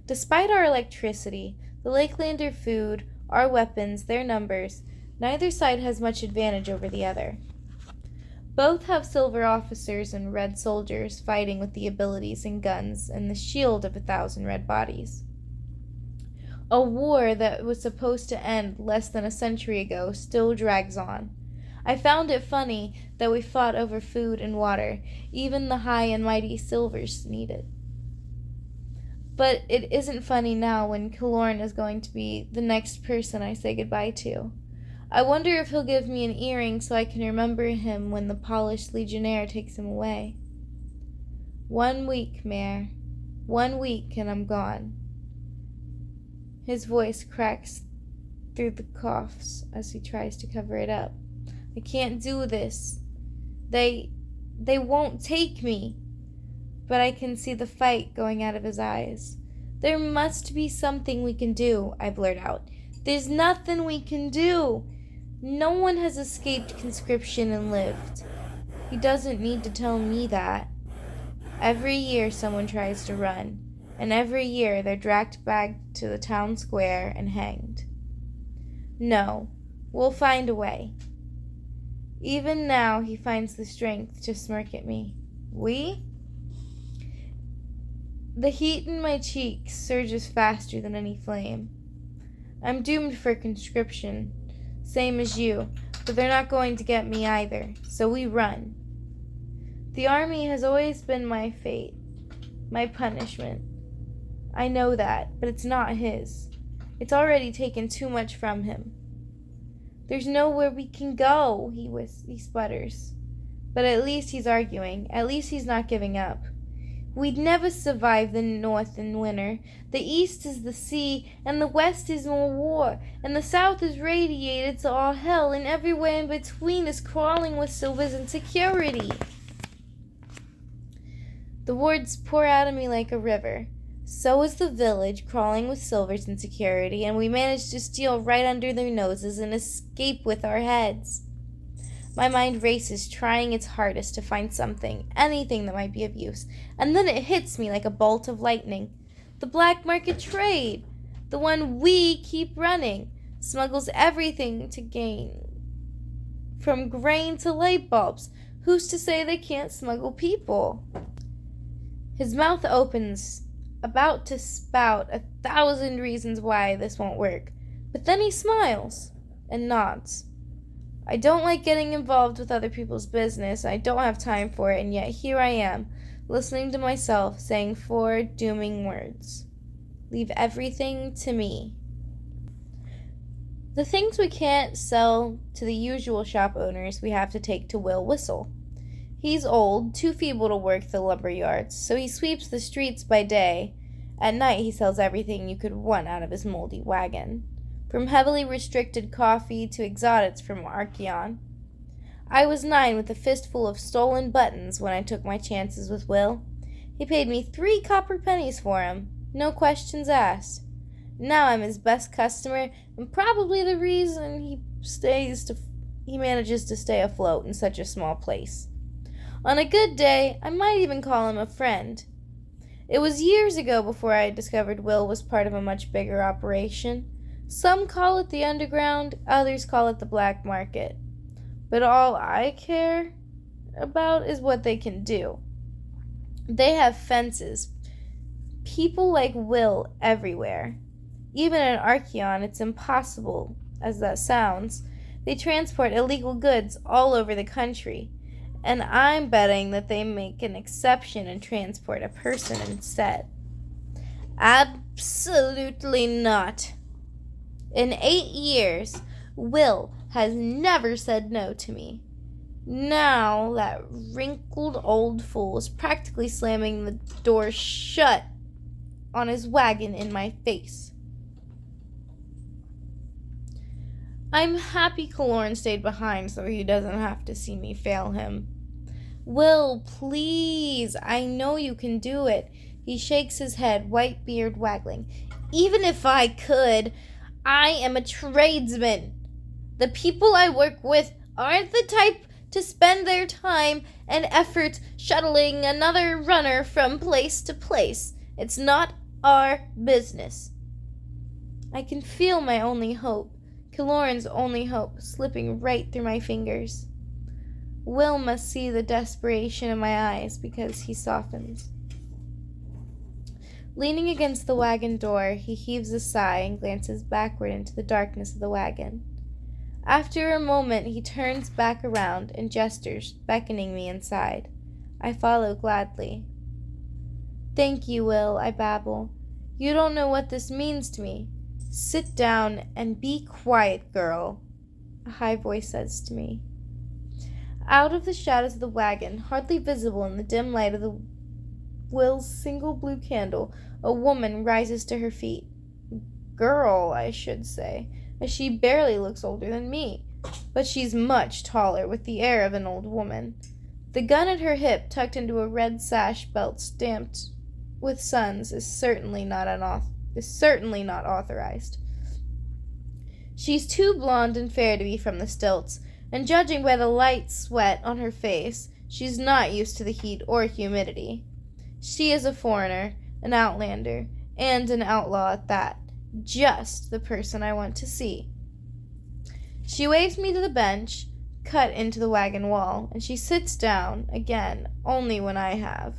Despite our electricity, the Lakelander food, our weapons, their numbers, neither side has much advantage over the other. Both have silver officers and red soldiers fighting with the abilities and guns and the shield of 1,000 red bodies. A war that was supposed to end less than a century ago still drags on. I found it funny that we fought over food and water, even the high and mighty Silvers need it. But it isn't funny now when Killorn is going to be the next person I say goodbye to. I wonder if he'll give me an earring so I can remember him when the polished legionnaire takes him away. 1 week, Mare. 1 week and I'm gone. His voice cracks through the coughs as he tries to cover it up. I can't do this. They won't take me. But I can see the fight going out of his eyes. There must be something we can do, I blurt out. There's nothing we can do. No one has escaped conscription and lived. He doesn't need to tell me that. Every year someone tries to run, and every year they're dragged back to the town square and hanged. No, we'll find a way. Even now he finds the strength to smirk at me. We? The heat in my cheeks surges faster than any flame. I'm doomed for conscription, same as you, but they're not going to get me either, so we run. The army has always been my fate, my punishment. I know that, but it's not his. It's already taken too much from him. There's nowhere we can go, he sputters. But at least he's arguing. At least he's not giving up. We'd never survive the north in winter. The east is the sea, and the west is more war, and the south is radiated to all hell, and everywhere in between is crawling with Silvers and security. The words pour out of me like a river. So is the village, crawling with Silvers and security, and we managed to steal right under their noses and escape with our heads. My mind races, trying its hardest to find something, anything that might be of use, and then it hits me like a bolt of lightning. The black market trade, the one we keep running, smuggles everything to gain. From grain to light bulbs. Who's to say they can't smuggle people? His mouth opens, about to spout 1,000 reasons why this won't work, but then he smiles and nods. I don't like getting involved with other people's business. I don't have time for it, and yet here I am, listening to myself, saying 4 dooming words. Leave everything to me. The things we can't sell to the usual shop owners we have to take to Will Whistle. He's old, too feeble to work the lumber yards, so he sweeps the streets by day. At night he sells everything you could want out of his moldy wagon. From heavily restricted coffee to exotics from Archeon. I was 9 with a fistful of stolen buttons when I took my chances with Will. He paid me 3 copper pennies for 'em, no questions asked. Now I'm his best customer, and probably the reason he manages to stay afloat in such a small place. On a good day, I might even call him a friend. It was years ago before I discovered Will was part of a much bigger operation. Some call it the underground, others call it the black market. But all I care about is what they can do. They have fences. People like Will everywhere. Even in Archeon, it's impossible, as that sounds. They transport illegal goods all over the country. and I'm betting that they make an exception and transport a person instead. Absolutely not. In 8 years, Will has never said no to me. Now that wrinkled old fool is practically slamming the door shut on his wagon in my face. I'm happy Kaloran stayed behind so he doesn't have to see me fail him. Will, please, I know you can do it. He shakes his head, white beard waggling. Even if I could, I am a tradesman. The people I work with aren't the type to spend their time and effort shuttling another runner from place to place. It's not our business. I can feel my only hope, Kaloran's only hope, slipping right through my fingers. Will must see the desperation in my eyes because he softens. Leaning against the wagon door, he heaves a sigh and glances backward into the darkness of the wagon. After a moment, he turns back around and gestures, beckoning me inside. I follow gladly. Thank you, Will, I babble. You don't know what this means to me. Sit down and be quiet, girl, a high voice says to me. Out of the shadows of the wagon, hardly visible in the dim light of the Will's single blue candle, a woman rises to her feet. Girl, I should say, as she barely looks older than me, but she's much taller, with the air of an old woman. The gun at her hip, tucked into a red sash belt stamped with suns, is certainly not authorized. She's too blonde and fair to be from the stilts, and judging by the light sweat on her face, she's not used to the heat or humidity. She is a foreigner, an outlander, and an outlaw at that. Just the person I want to see. She waves me to the bench, cut into the wagon wall, and she sits down, again, only when I have.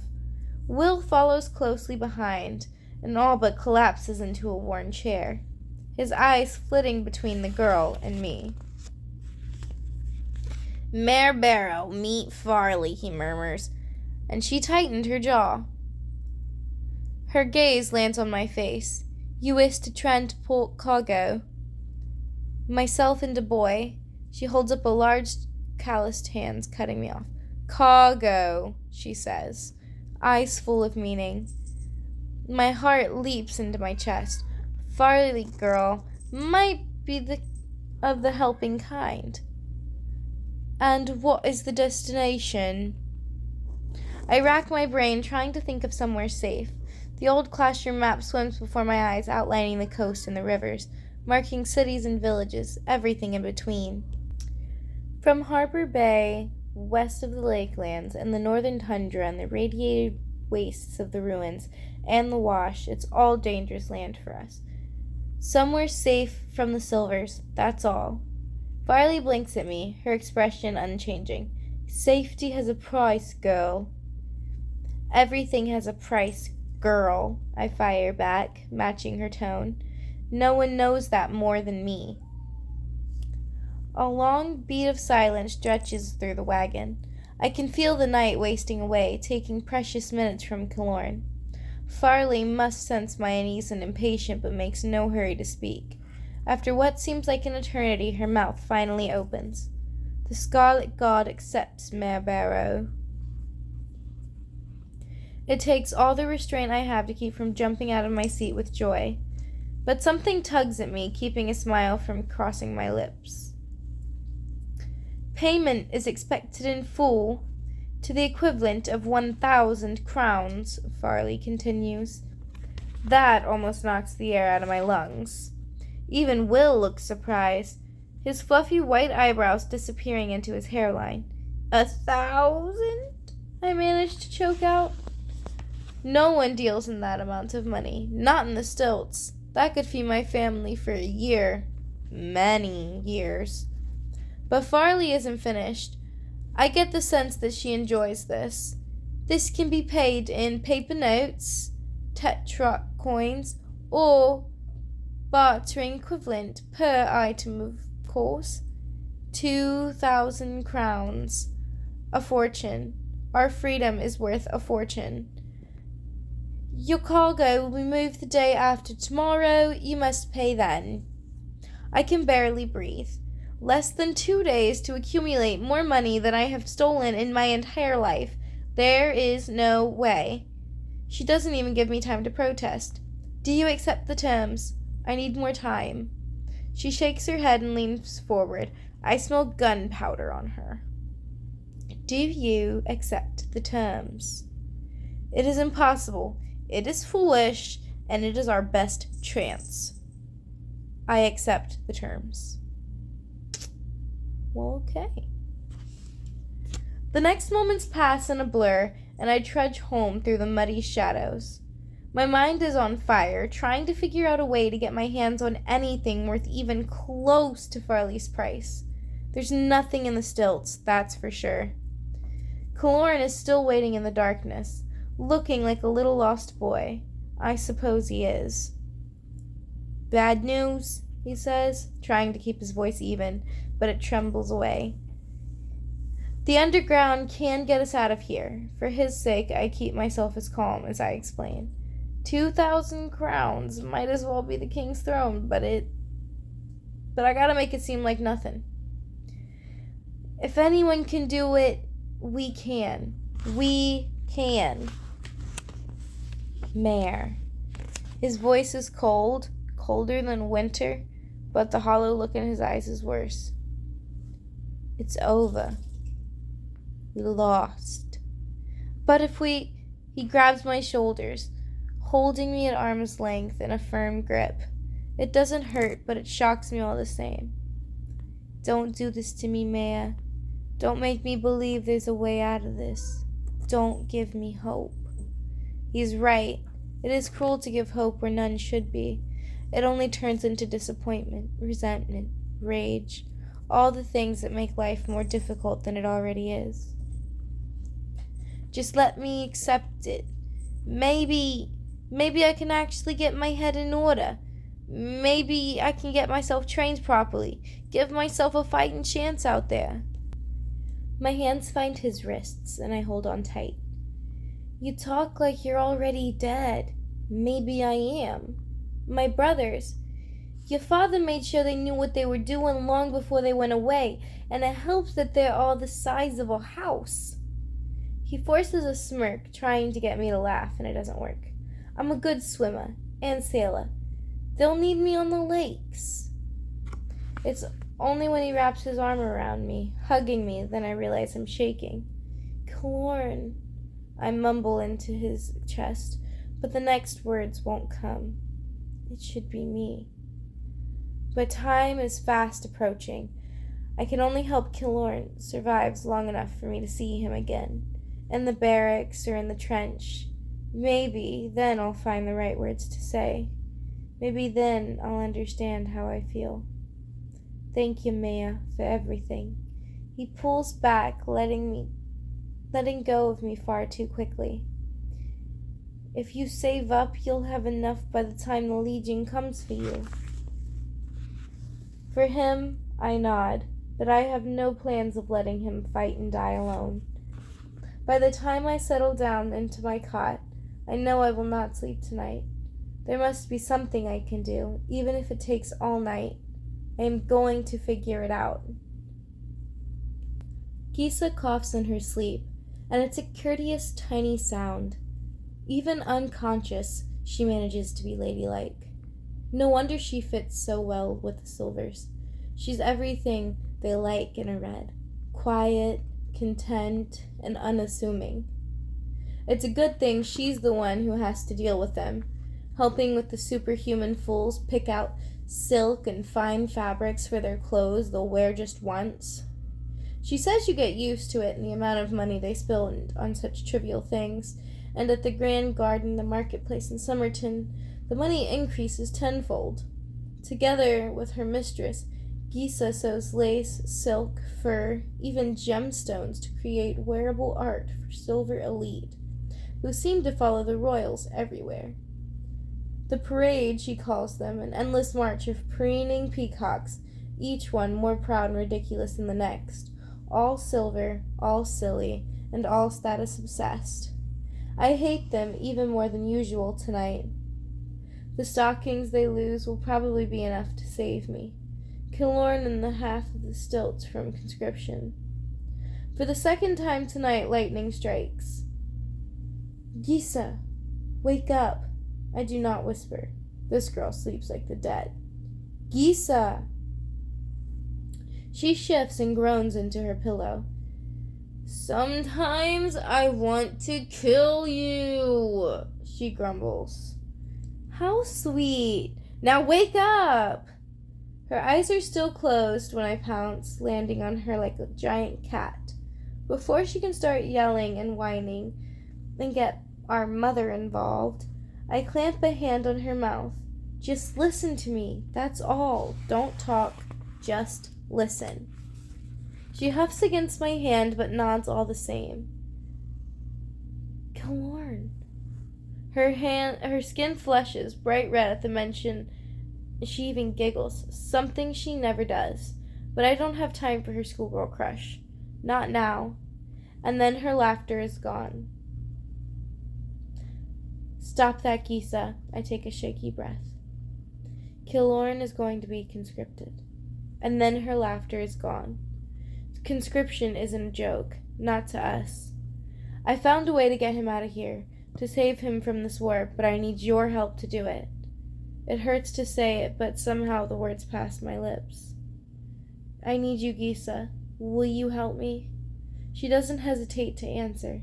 Will follows closely behind, and all but collapses into a worn chair, his eyes flitting between the girl and me. Mare Barrow, meet Farley, he murmurs, and she tightened her jaw. Her gaze lands on my face. You is to transport cargo. Myself and a boy. She holds up a large calloused hand, cutting me off. Cargo, she says, eyes full of meaning. My heart leaps into my chest. Farley girl might be of the helping kind. And what is the destination? I rack my brain, trying to think of somewhere safe. The old classroom map swims before my eyes, outlining the coast and the rivers, marking cities and villages, everything in between. From Harbor Bay, west of the lakelands, and the northern tundra and the radiated wastes of the ruins, and the wash, it's all dangerous land for us. Somewhere safe from the Silvers, that's all. Farley blinks at me, her expression unchanging. Safety has a price, girl. Everything has a price, girl, I fire back, matching her tone. No one knows that more than me. A long beat of silence stretches through the wagon. I can feel the night wasting away, taking precious minutes from Kaloran. Farley must sense my unease and impatient, but makes no hurry to speak. After what seems like an eternity, her mouth finally opens. The Scarlet God accepts Mare Barrow. It takes all the restraint I have to keep from jumping out of my seat with joy. But something tugs at me, keeping a smile from crossing my lips. Payment is expected in full, to the equivalent of 1,000 crowns, Farley continues. That almost knocks the air out of my lungs. Even Will looks surprised, his fluffy white eyebrows disappearing into his hairline. 1,000? I managed to choke out. No one deals in that amount of money, not in the stilts. That could feed my family for a year. Many years. But Farley isn't finished. I get the sense that she enjoys this. This can be paid in paper notes, tetrarch coins, or bartering equivalent per item, of course. 2,000 crowns. A fortune. Our freedom is worth a fortune. Your cargo will be moved the day after tomorrow. You must pay then. I can barely breathe. Less than 2 days to accumulate more money than I have stolen in my entire life. There is no way. She doesn't even give me time to protest. Do you accept the terms? I need more time. She shakes her head and leans forward. I smell gunpowder on her. Do you accept the terms? It is impossible. It is foolish, and it is our best chance. I accept the terms. Well, okay. The next moments pass in a blur, and I trudge home through the muddy shadows. My mind is on fire, trying to figure out a way to get my hands on anything worth even close to Farley's price. There's nothing in the stilts, that's for sure. Kaloran is still waiting in the darkness, looking like a little lost boy. I suppose he is. Bad news, he says, trying to keep his voice even, but it trembles away. The underground can get us out of here. For his sake, I keep myself as calm as I explain. 2,000 crowns might as well be the king's throne, but I gotta make it seem like nothing. If anyone can do it, we can. We can. Mayor. His voice is cold, colder than winter, but the hollow look in his eyes is worse. It's over. We lost. But if we... He grabs my shoulders, holding me at arm's length in a firm grip. It doesn't hurt, but it shocks me all the same. Don't do this to me, Maya. Don't make me believe there's a way out of this. Don't give me hope. He's right. It is cruel to give hope where none should be. It only turns into disappointment, resentment, rage, all the things that make life more difficult than it already is. Just let me accept it. Maybe I can actually get my head in order. Maybe I can get myself trained properly, give myself a fighting chance out there. My hands find his wrists, and I hold on tight. You talk like you're already dead. Maybe I am. My brothers. Your father made sure they knew what they were doing long before they went away, and it helps that they're all the size of a house. He forces a smirk, trying to get me to laugh, and it doesn't work. I'm a good swimmer and sailor. They'll need me on the lakes. It's only when he wraps his arm around me, hugging me, then I realize I'm shaking. Kaloran, I mumble into his chest, but the next words won't come. It should be me. But time is fast approaching. I can only hope Kaloran survives long enough for me to see him again, in the barracks or in the trench. Maybe then I'll find the right words to say. Maybe then I'll understand how I feel. Thank you, Maya, for everything. He pulls back, letting go of me far too quickly. If you save up, you'll have enough by the time the Legion comes for you. For him, I nod, but I have no plans of letting him fight and die alone. By the time I settle down into my cot, I know I will not sleep tonight. There must be something I can do, even if it takes all night. I am going to figure it out. Gisa coughs in her sleep, and it's a courteous, tiny sound. Even unconscious, she manages to be ladylike. No wonder she fits so well with the Silvers. She's everything they like in a red. Quiet, content, and unassuming. It's a good thing she's the one who has to deal with them, helping with the superhuman fools pick out silk and fine fabrics for their clothes they'll wear just once. She says you get used to it and the amount of money they spend on such trivial things, and at the Grand Garden, the marketplace in Somerton, the money increases tenfold. Together with her mistress, Gisa sews lace, silk, fur, even gemstones to create wearable art for silver elite, who seem to follow the royals everywhere. The parade, she calls them, an endless march of preening peacocks, each one more proud and ridiculous than the next, all silver, all silly, and all status obsessed. I hate them even more than usual tonight. The stockings they lose will probably be enough to save me. Kilorn and the half of the stilts from conscription. For the second time tonight, lightning strikes. Gisa, wake up. I do not whisper. This girl sleeps like the dead. Gisa! She shifts and groans into her pillow. Sometimes I want to kill you, she grumbles. How sweet. Now wake up! Her eyes are still closed when I pounce, landing on her like a giant cat. Before she can start yelling and whining and get our mother involved, I clamp a hand on her mouth. Just listen to me, that's all. Don't talk, just listen. She huffs against my hand but nods all the same. Kilorn. Her skin flushes, bright red at the mention. She even giggles, something she never does. But I don't have time for her schoolgirl crush. Not now. And then her laughter is gone. Stop that, Gisa. I take a shaky breath. Kilorn is going to be conscripted. And then her laughter is gone. Conscription isn't a joke, not to us. I found a way to get him out of here, to save him from this war, but I need your help to do it. It hurts to say it, but somehow the words pass my lips. I need you, Gisa. Will you help me? She doesn't hesitate to answer,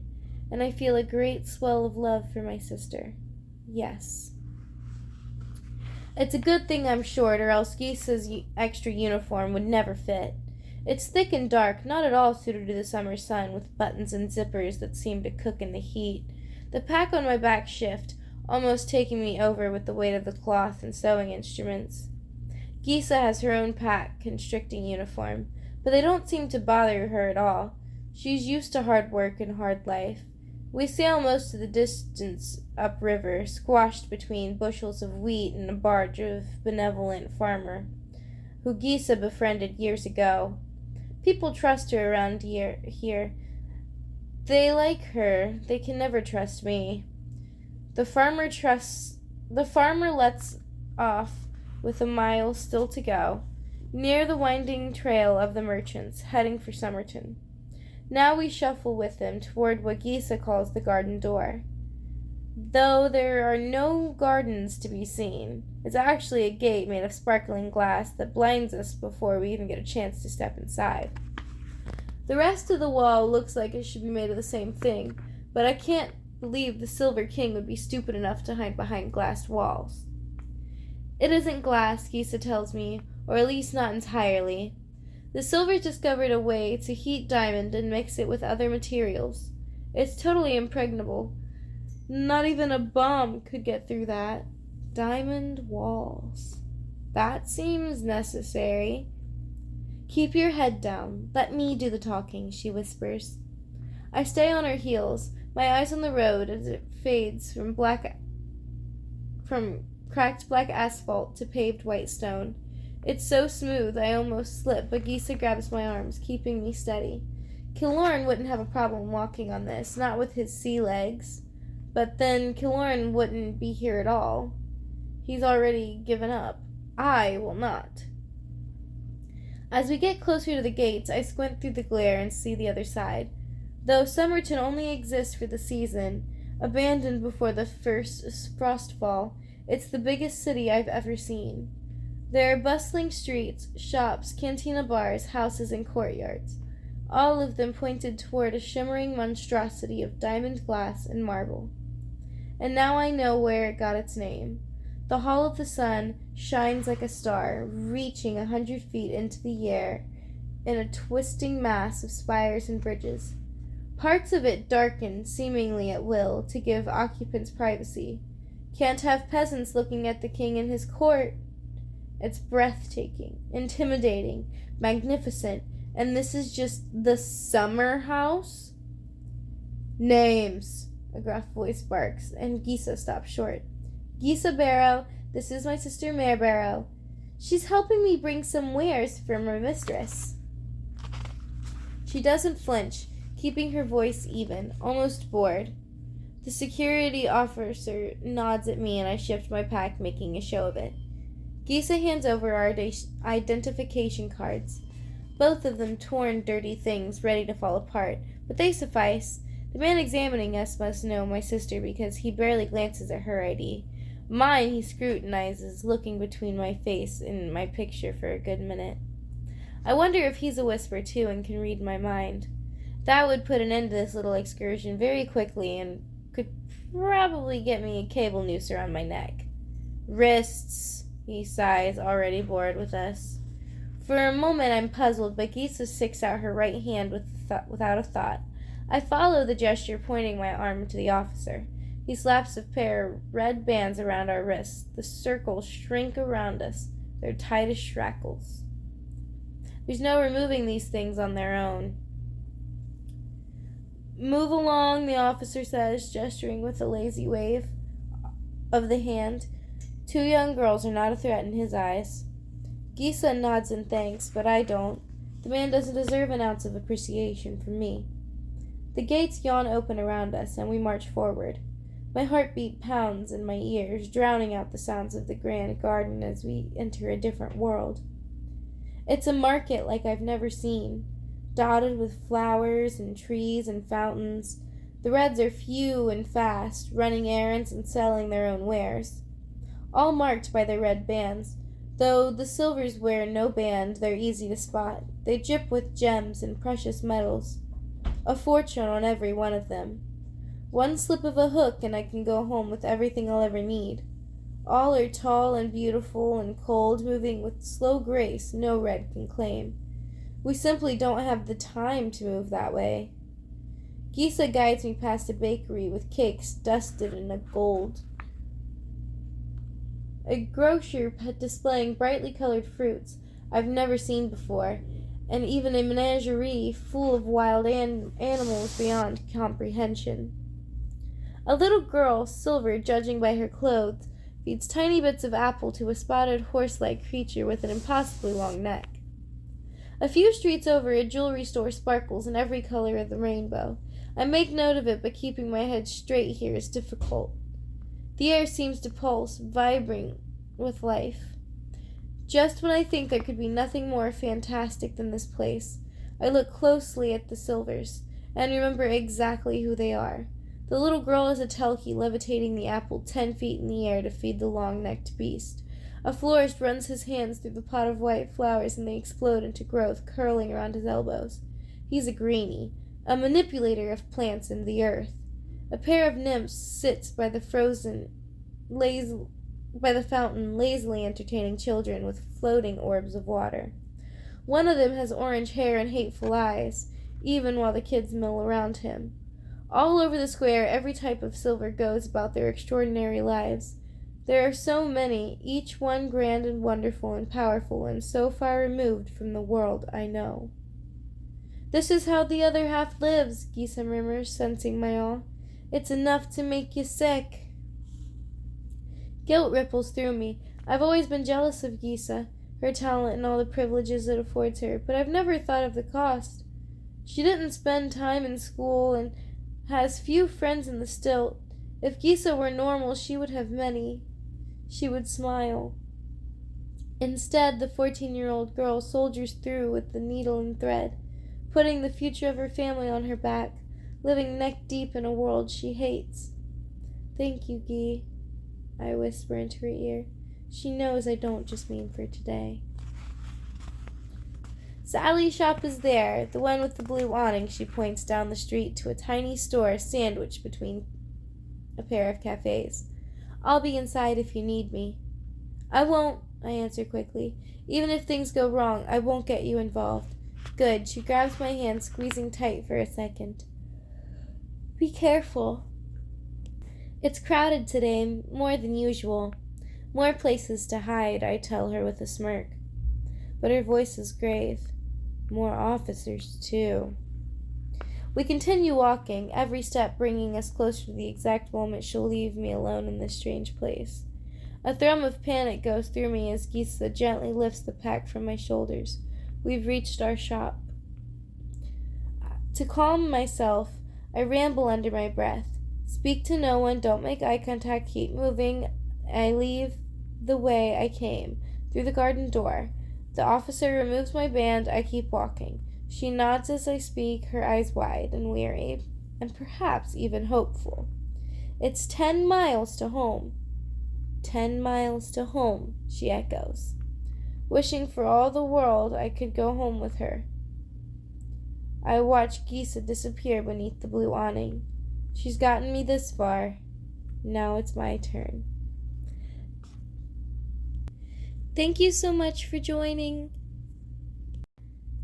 and I feel a great swell of love for my sister. Yes. It's a good thing I'm short, or else Gisa's extra uniform would never fit. It's thick and dark, not at all suited to the summer sun, with buttons and zippers that seem to cook in the heat. The pack on my back shift, almost taking me over with the weight of the cloth and sewing instruments. Gisa has her own pack, constricting uniform, but they don't seem to bother her at all. She's used to hard work and hard life. We sail most of the distance upriver, squashed between bushels of wheat and a barge of benevolent farmer, who Gisa befriended years ago. People trust her around here. They like her. They can never trust me. The farmer lets off with a mile still to go, near the winding trail of the merchants, heading for Somerton. Now we shuffle with him toward what Gisa calls the garden door. Though there are no gardens to be seen, it's actually a gate made of sparkling glass that blinds us before we even get a chance to step inside. The rest of the wall looks like it should be made of the same thing, but I can't believe the Silver King would be stupid enough to hide behind glass walls. It isn't glass, Gisa tells me, or at least not entirely. The Silvers discovered a way to heat diamond and mix it with other materials. It's totally impregnable. Not even a bomb could get through that. Diamond walls. That seems necessary. Keep your head down. Let me do the talking, she whispers. I stay on her heels, my eyes on the road as it fades from cracked black asphalt to paved white stone. It's so smooth I almost slip, but Gisa grabs my arms, keeping me steady. Kilorn wouldn't have a problem walking on this, not with his sea legs. But then Kilorn wouldn't be here at all. He's already given up. I will not. As we get closer to the gates, I squint through the glare and see the other side. Though Somerton only exists for the season, abandoned before the first frostfall, it's the biggest city I've ever seen. There are bustling streets, shops, cantina bars, houses, and courtyards, all of them pointed toward a shimmering monstrosity of diamond glass and marble. And now I know where it got its name. The Hall of the Sun shines like a star, reaching 100 feet into the air in a twisting mass of spires and bridges. Parts of it darken, seemingly at will, to give occupants privacy. Can't have peasants looking at the king in his court. It's breathtaking, intimidating, magnificent, and this is just the summer house? Names, a gruff voice barks, and Gisa stops short. Gisa Barrow, this is my sister Mare Barrow. She's helping me bring some wares for my mistress. She doesn't flinch, keeping her voice even, almost bored. The security officer nods at me and I shift my pack, making a show of it. Gisa hands over our identification cards. Both of them torn, dirty things, ready to fall apart, but they suffice. The man examining us must know my sister because he barely glances at her ID. Mine he scrutinizes, looking between my face and my picture for a good minute. I wonder if he's a whisper too and can read my mind. That would put an end to this little excursion very quickly and could probably get me a cable noose around my neck. Wrists, he sighs, already bored with us. For a moment I'm puzzled, but Gisa sticks out her right hand without a thought. I follow the gesture, pointing my arm to the officer. He slaps a pair of red bands around our wrists. The circles shrink around us. They're tight as shackles. There's no removing these things on their own. Move along, the officer says, gesturing with a lazy wave of the hand. 2 young girls are not a threat in his eyes. Gisa nods in thanks, but I don't. The man doesn't deserve an ounce of appreciation from me. The gates yawn open around us, and we march forward. My heartbeat pounds in my ears, drowning out the sounds of the grand garden as we enter a different world. It's a market like I've never seen, dotted with flowers and trees and fountains. The Reds are few and fast, running errands and selling their own wares. All marked by their red bands. Though the Silvers wear no band, they're easy to spot. They drip with gems and precious metals. A fortune on every one of them. One slip of a hook and I can go home with everything I'll ever need. All are tall and beautiful and cold, moving with slow grace no Red can claim. We simply don't have the time to move that way. Gisa guides me past a bakery with cakes dusted in gold. A grocer displaying brightly colored fruits I've never seen before, and even a menagerie full of wild animals beyond comprehension. A little girl, Silver, judging by her clothes, feeds tiny bits of apple to a spotted horse-like creature with an impossibly long neck. A few streets over, a jewelry store sparkles in every color of the rainbow. I make note of it, but keeping my head straight here is difficult. The air seems to pulse, vibrant with life. Just when I think there could be nothing more fantastic than this place, I look closely at the Silvers, and remember exactly who they are. The little girl is a telkie levitating the apple 10 feet in the air to feed the long-necked beast. A florist runs his hands through the pot of white flowers and they explode into growth, curling around his elbows. He's a greenie, a manipulator of plants and the earth. A pair of nymphs sits by the fountain, lazily entertaining children with floating orbs of water. One of them has orange hair and hateful eyes, even while the kids mill around him. All over the square, every type of Silver goes about their extraordinary lives. There are so many, each one grand and wonderful and powerful, and so far removed from the world I know. This is how the other half lives, Gisa murmurs, sensing my awe. It's enough to make you sick. Guilt ripples through me. I've always been jealous of Gisa, her talent and all the privileges it affords her, but I've never thought of the cost. She didn't spend time in school and has few friends in the stilt. If Gisa were normal, she would have many. She would smile. Instead, the 14-year-old girl soldiers through with the needle and thread, putting the future of her family on her back, living neck-deep in a world she hates. Thank you, Guy, I whisper into her ear. She knows I don't just mean for today. Sally's shop is there, the one with the blue awning. She points down the street to a tiny store sandwiched between a pair of cafes. I'll be inside if you need me. I won't, I answer quickly. Even if things go wrong, I won't get you involved. Good. She grabs my hand, squeezing tight for a second. Be careful. It's crowded today, more than usual. More places to hide, I tell her with a smirk. But her voice is grave. More officers, too. We continue walking, every step bringing us closer to the exact moment she'll leave me alone in this strange place. A thrum of panic goes through me as Gisa gently lifts the pack from my shoulders. We've reached our shop. To calm myself, I ramble under my breath. Speak to no one, don't make eye contact, keep moving. I leave the way I came, through the garden door. The officer removes my band, I keep walking. She nods as I speak, her eyes wide and weary, and perhaps even hopeful. It's 10 miles to home. 10 miles to home, she echoes, wishing for all the world I could go home with her. I watch Gisa disappear beneath the blue awning. She's gotten me this far. Now it's my turn. Thank you so much for joining.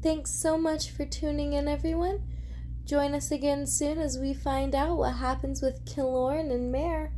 Thanks so much for tuning in, everyone. Join us again soon as we find out what happens with Killorn and Mare.